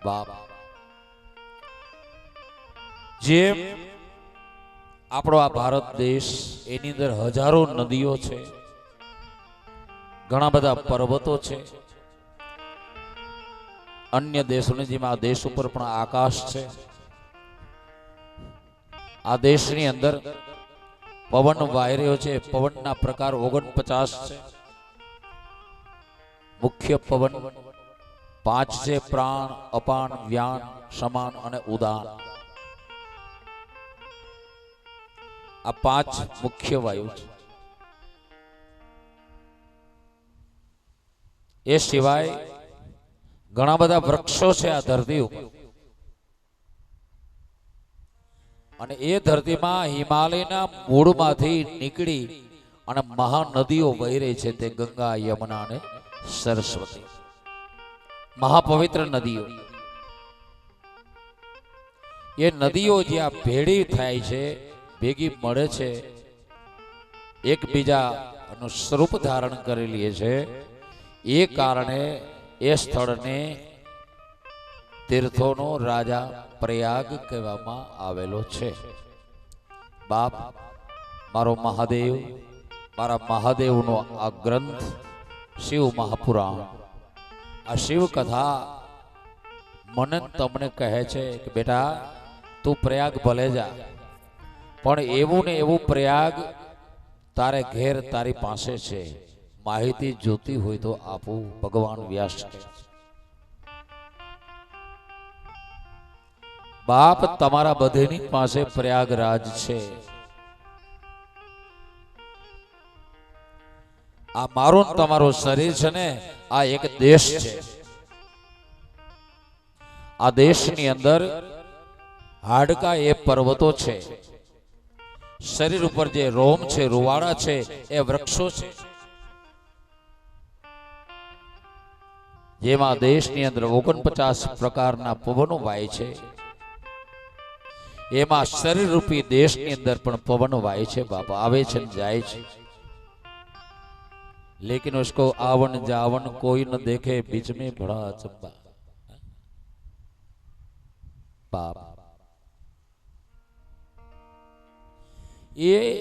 બાપ જેમ આપણો આ ભારત દેશ એની અંદર હજારો નદીઓ છે, ઘણા બધા પર્વતો છે. અન્ય દેશોની જેમ આ દેશ ઉપર પણ આકાશ છે. આ દેશની અંદર પવન વાઈ રહ્યો છે. પવનના પ્રકાર 49 છે. મુખ્ય પવન 5 છે: પ્રાણ, અપાન, વ્યાન, સમાન અને ઉદાન. આ 5 મુખ્ય વાયુ છે. એ સિવાય ઘણા બધા વૃક્ષો છે આ ધરતી ઉપર. અને એ ધરતીમાં હિમાલયના મૂળમાંથી નીકળી અને મહાનદીઓ વહી રહી છે. તે ગંગા, યમુના અને સરસ્વતી, મહાપવિત્ર નદીઓ. એ નદીઓ જ્યાં ભેળી થાય છે, ભેગી મળે છે, એકબીજાનું સ્વરૂપ ધારણ કરી લે છે, એ કારણે એ સ્થળને તીર્થોનો રાજા પ્રયાગ કહેવામાં આવેલો છે. બાપ, મારો મહાદેવ, મારા મહાદેવનો આ ગ્રંથ શિવ મહાપુરાણ, આ શિવ કથા મને તમને કહે છે કે બેટા તું પ્રયાગ ભલે જા, પણ એવું ને એવું પ્રયાગ તારે ઘેર તારી પાસે છે. માહિતી જોતી હોય તો આપું. ભગવાન વ્યાસ કહે છે, બાપ તમારા બધેની પાસે પ્રયાગરાજ છે. આ મારું ને તમારું શરીર છે ને, આ એક દેશ છે. આ દેશની અંદર હાડકા એ પર્વતો છે. શરીર ઉપર જે રોમ છે, રૂવાડા છે, એ વૃક્ષો છે. જેમાં દેશની અંદર 49 પ્રકારના પવનો વાય છે. એમાં શરીર રૂપી દેશની અંદર પણ પવન વાય છે. બાપા આવે છે ને જાય છે, लेकिन उसको आवन जावन कोई न देखे, बीच में बड़ा चंबा. बाप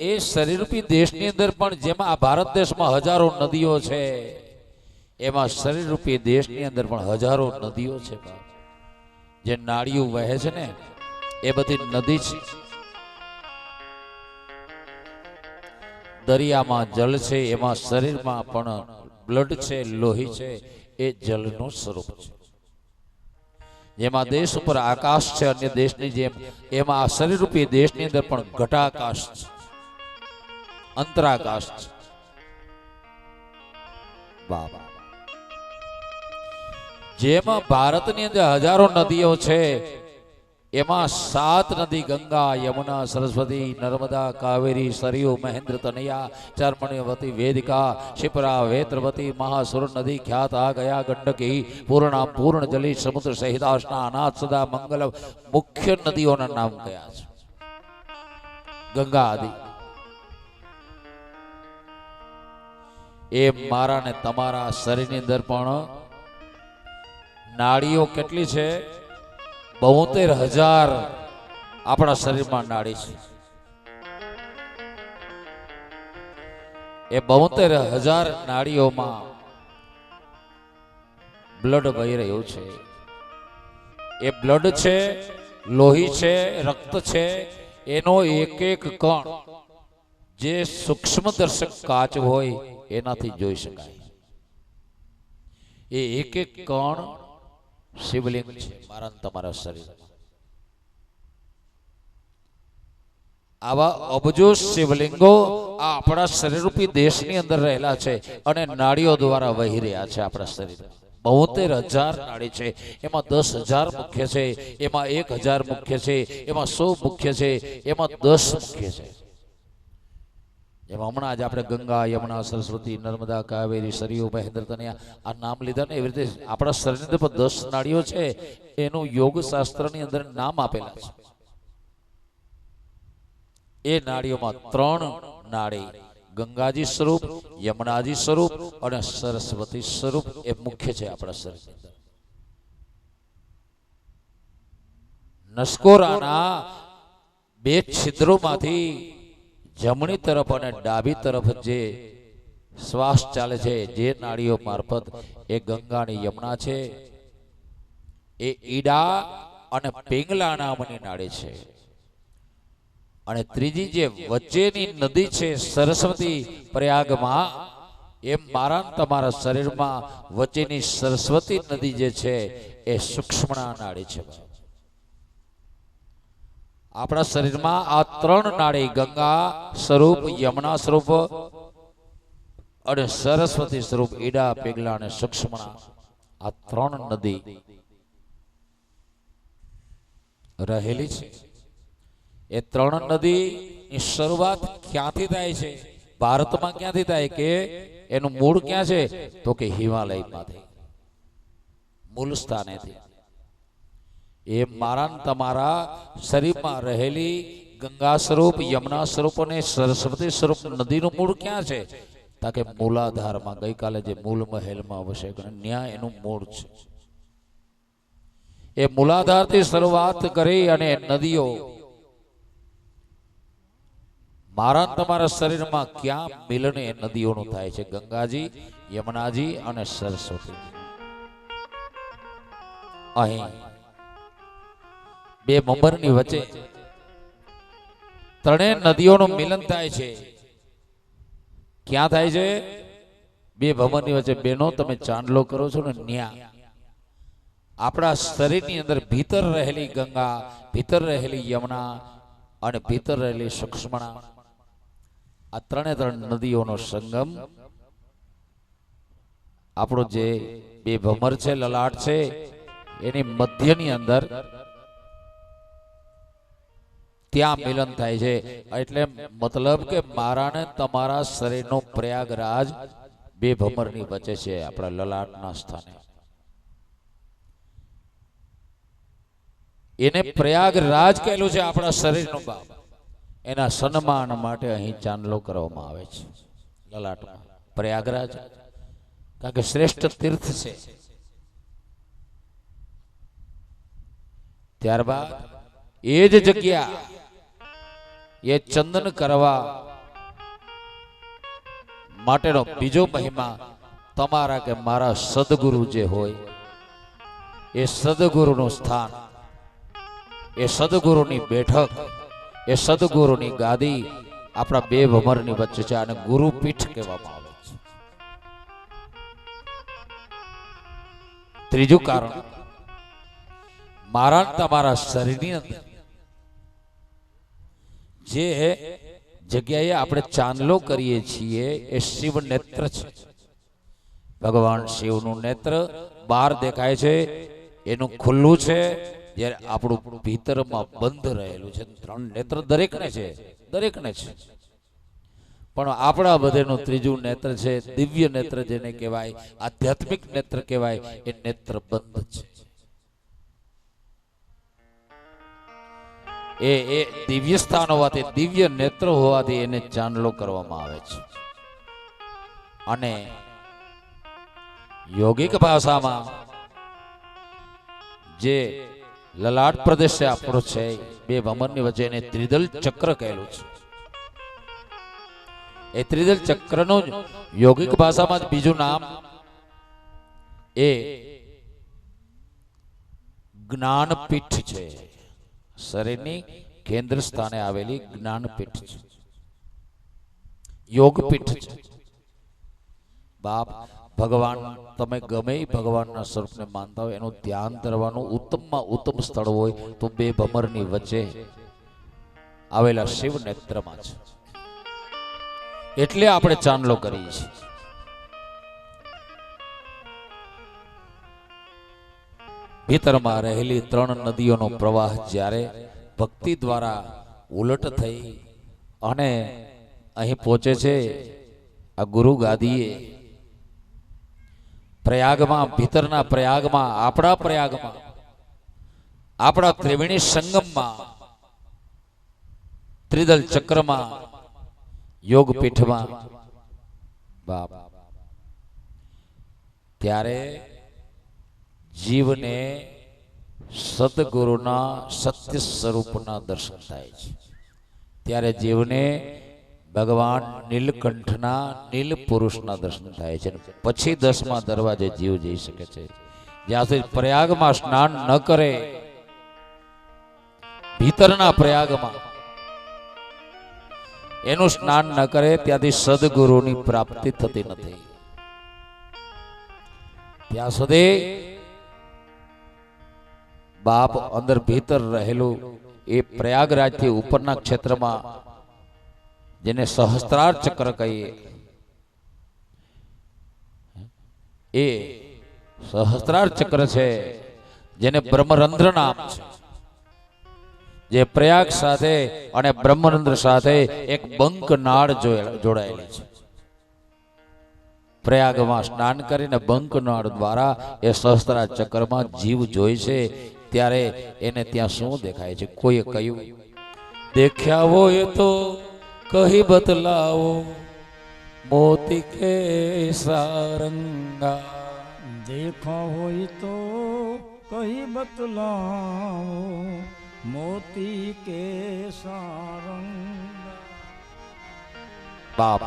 એ શરીર રૂપી દેશની અંદર પણ જેમાં આ ભારત દેશમાં હજારો નદીઓ છે, એમાં શરીર રૂપી દેશની અંદર પણ હજારો નદીઓ છે. બાપ જે નાળીઓ વહે છે ને, એ બધી નદી છે. દરિયામાં જલ છે, એમાં શરીરમાં પણ બ્લડ છે, લોહી છે, એ જલનું સ્વરૂપ છે. જેમાં દેશ ઉપર આકાશ છે અન્ય દેશની જેમ, એમાં આ શરીર રૂપી દેશની અંદર પણ ઘટાકાશ છે, અંતરાકાશ છે. બાબા જેમાં ભારતની અંદર હજારો નદીઓ છે, એમાં 7 નદી ગંગા, યમુના, સરસ્વતી, નર્મદા, કાવેરી, સરયુ, મહેન્દ્ર, તનયા, ચર્મણ્યવતી, વેદિકા, શિપ્રા, વેત્રવતી, મહાસુર નદી, ખ્યાત આ ગયા, ગંડકી, પૂર્ણા, પૂર્ણ જલી, સમુદ્ર સહિતાશના, અનાથ, સદા, મંગલ, મુખ્ય નદીઓના નામ કયા છે. ગંગા આદિ એ મારા ને તમારા શરીરની અંદર પણ નાડીઓ કેટલી છે? 72,000 આપણા શરીરમાં નાડી છે. એ 72,000 નાડીઓમાં બ્લડ વહી રહ્યું છે. એ બ્લડ છે, લોહી છે, રક્ત છે, એનો એક એક કણ જે સૂક્ષ્મ દર્શક કાચ હોય એનાથી જોઈ શકાય. એ એક એક કણ શિવલિંગ છે મારા તમારા શરીરમાં. આવા અબજો શિવલિંગો આ આપણા શરીરરૂપી દેશની અંદર રહેલા છે અને નાડીઓ દ્વારા વહી રહ્યા છે આપણા શરીરમાં. 72,000 નાડી છે. એમાં 10,000 મુખ્ય છે, એમાં 1,000 મુખ્ય છે, એમાં 100 મુખ્ય છે, એમાં 10 મુખ્ય છે. જેમ હમણાં જ આપણે ગંગા, યમુના, સરસ્વતી, નર્મદા, કાવેરી, સરયુ, મહેન્દ્ર તને આ નામ લીધા ને, એવી રીતે આપણા શરીરની અંદર 10 નાડીઓ છે, એનું યોગ શાસ્ત્રની અંદર નામ આપેલા છે. એ નાડીઓમાં 3 નાડી ગંગાજી સ્વરૂપ, યમુનાજી સ્વરૂપ અને સરસ્વતી સ્વરૂપ એ મુખ્ય છે આપણા શરીરની અંદર. નસકોરાના 2 છિદ્રોમાંથી જમણી તરફ અને ડાબી તરફ જે શ્વાસ ચાલે છે, જે નાડીઓ મારફત, એ ગંગા અને યમુના છે. એ ઈડા અને પિંગલા નામની નાડી છે. અને ત્રીજી જે વચ્ચેની નદી છે સરસ્વતી પ્રયાગમાં, એમ મારા તમારા શરીરમાં વચ્ચેની સરસ્વતી નદી જે છે એ સૂક્ષ્મણા નાડી છે. આપણા શરીરમાં આ 3 નાડી ગંગા સ્વરૂપ, યમુના સ્વરૂપ અને સરસ્વતી સ્વરૂપ, ઈડા, પિંગલા અને સૂક્ષ્મણા, આ 3 નદી રહેલી છે. એ 3 નદીની શરૂઆત ક્યાંથી થાય છે? ભારતમાં ક્યાંથી થાય કે એનું મૂળ ક્યાં છે? તો કે હિમાલયમાંથી, મૂળ સ્થાનેથી. એ મારા તમારા શરીરમાં રહેલી ગંગા સ્વરૂપ, યમુના સ્વરૂપ અને સરસ્વતી સ્વરૂપ નદીનું મૂળ ક્યાં છે? તાકે મૂલાધારમાં, ગઈકાલે જે મૂળ મહેલમાં વસે ત્યાં એનું મૂળ છે. એ મૂલાધારથી શરૂઆત કરી અને નદીઓ મારા તમારા શરીરમાં ક્યાં મિલન એ નદીઓનું થાય છે? ગંગાજી, યમુનાજી અને સરસ્વતી. અહીં 2 ભમરની વચ્ચે 3 નદીઓનું મિલન થાય છે. ક્યાં થાય છે? 2 ભમરની વચ્ચે. બેનો તમે ચાંદલો કરો છો ને, ન્યા આપણા શરીરની અંદર ભીતર રહેલી ગંગા, ભીતર રહેલી યમુના અને ભીતર રહેલી સૂક્ષ્મણા, આ 3 નદીઓનો સંગમ આપણો જે 2 ભમર છે, લલાટ છે, એની મધ્યની અંદર ત્યાં મિલન થાય છે. એટલે મતલબ કે મારા ને તમારા શરીરનો પ્રયાગરાજ 2 ભમરની વચ્ચે છે, આપણા લલાટના સ્થાને. એને પ્રયાગરાજ કહેલું છે, આપણા શરીરનું બાપ. એના સન્માન માટે અહીં ચાંદલો કરવામાં આવે છે લલાટમાં, પ્રયાગરાજ, કારણ કે શ્રેષ્ઠ તીર્થ છે. ત્યારબાદ એ જ જગ્યા એ ચંદન કરવા માટેનો બીજો મહિમા તમારા કે મારા સદગુરુ જે હોય, એ સદગુરુનું સ્થાન, એ સદગુરુની બેઠક, એ સદગુરુની ગાદી આપણા 2 ભમરની વચ્ચે છે, અને ગુરુપીઠ કહેવામાં આવે છે. ત્રીજું કારણ, મારા તમારા શરીરની અંદર જે જગ્યાએ આપણે ચાંદલો કરીએ છીએ એ શિવ નેત્ર છે. ભગવાન શિવનું નેત્ર બહાર દેખાય છે, એનું ખુલ્લું છે, જ્યારે આપણું ભીતરમાં બંધ રહેલું છે. 3 નેત્ર દરેકને છે, દરેકને છે. પણ આપણા બધાનું ત્રીજું નેત્ર છે, દિવ્ય નેત્ર જેને કહેવાય, આધ્યાત્મિક નેત્ર કહેવાય, એ નેત્ર બંધ છે. એ દિવ્ય સ્થાન હોવાથી, દિવ્ય નેત્ર હોવાથી એને ચાંદલો કરવામાં આવે છે. અને યોગિક ભાષામાં જે લલાટ પ્રદેશ આપણો છે, 2 ભમરની વચ્ચે, એને ત્રિદલ ચક્ર કહેલું છે. એ ત્રિદલ ચક્રનું યોગિક ભાષામાં બીજું નામ એ જ્ઞાનપીઠ છે. શરીરની કેન્દ્ર સ્થાને આવેલી જ્ઞાનપીઠ છે, યોગપીઠ છે. બાપ, ભગવાન, તમે ગમે ભગવાનના સ્વરૂપને માનતા હોય, એનું ધ્યાન કરવાનું ઉત્તમમાં ઉત્તમ સ્થળ હોય તો 2 ભમરની વચ્ચે આવેલા શિવ નેત્રમાં છે. એટલે આપણે ચાંદલો કરીએ છીએ. ભીતરમાં રહેલી 3 નદીઓનો પ્રવાહ જ્યારે ભક્તિ દ્વારા ઉલટ થઈ અને અહીં પહોંચે છે આ ગુરુ ગાદીએ, પ્રયાગમાં, ભીતરના પ્રયાગમાં, આપણા પ્રયાગમાં, આપણા ત્રિવેણી સંગમમાં, ત્રિદલ ચક્રમાં, યોગ પીઠમાં બાપ, ત્યારે જીવને સદગુરુના સત્ય સ્વરૂપના દર્શન થાય છે. ત્યારે જીવને ભગવાન નીલકંઠના નીલ પુરુષના દર્શન થાય છે. પછી 10મા દરવાજે જીવ જઈ શકે છે. જ્યાં સુધી પ્રયાગમાં સ્નાન ન કરે, ભીતરના પ્રયાગમાં એનું સ્નાન ન કરે, ત્યાંથી સદગુરુની પ્રાપ્તિ થતી નથી. ત્યાં સુધી બાપ અંદર ભીતર રહેલું એ પ્રયાગરાજથી ઉપરના ક્ષેત્રમાં, જેને સહસ્ત્રાર ચક્ર કહીએ, એ સહસ્ત્રાર ચક્ર છે, જેને બ્રહ્મરંધ્ર નામ છે, જે પ્રયાગ સાથે અને બ્રહ્મરંધ્ર સાથે એક બંક નાળ જોડાયેલી છે. પ્રયાગમાં સ્નાન કરીને બંક નાળ દ્વારા એ સહસ્ત્રાર ચક્રમાં જીવ જોઈ છે. ત્યારે એને ત્યાં શું દેખાય છે? કોઈએ કહ્યું, દેખ્યા હોય તો કહી બતલાવો, મોતી કે સારંગા. देखा होई तो कही बतलाओ, मोती के सारंग. બાપ,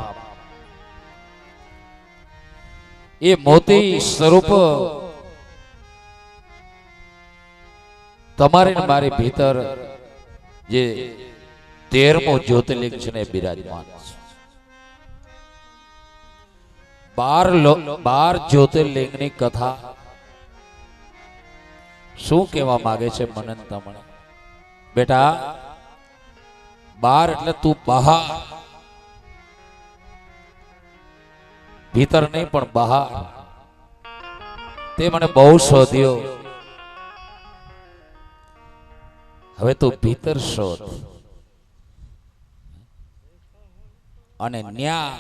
એ મોતી સ્વરૂપ તમારી ને મારી ભીતર જે 13મો જ્યોતિર્લિંગ છે ને બિરાજમાન છે. 12 જ્યોતિર્લિંગની કથા શું કહેવા માંગે છે મનન તમને? બેટા, 12 એટલે તું બહાર, ભીતર નહીં પણ બહાર. તે મને બહુ શોધ્યો, હવે તું ભીતર શોધ. અને ન્યા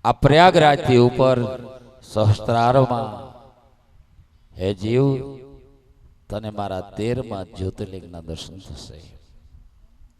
આ પ્રયાગરાજથી ઉપર સહસ્ત્રારમાં, હે જીવ, તને મારા 13મા જ્યોતિર્લિંગના દર્શન થશે.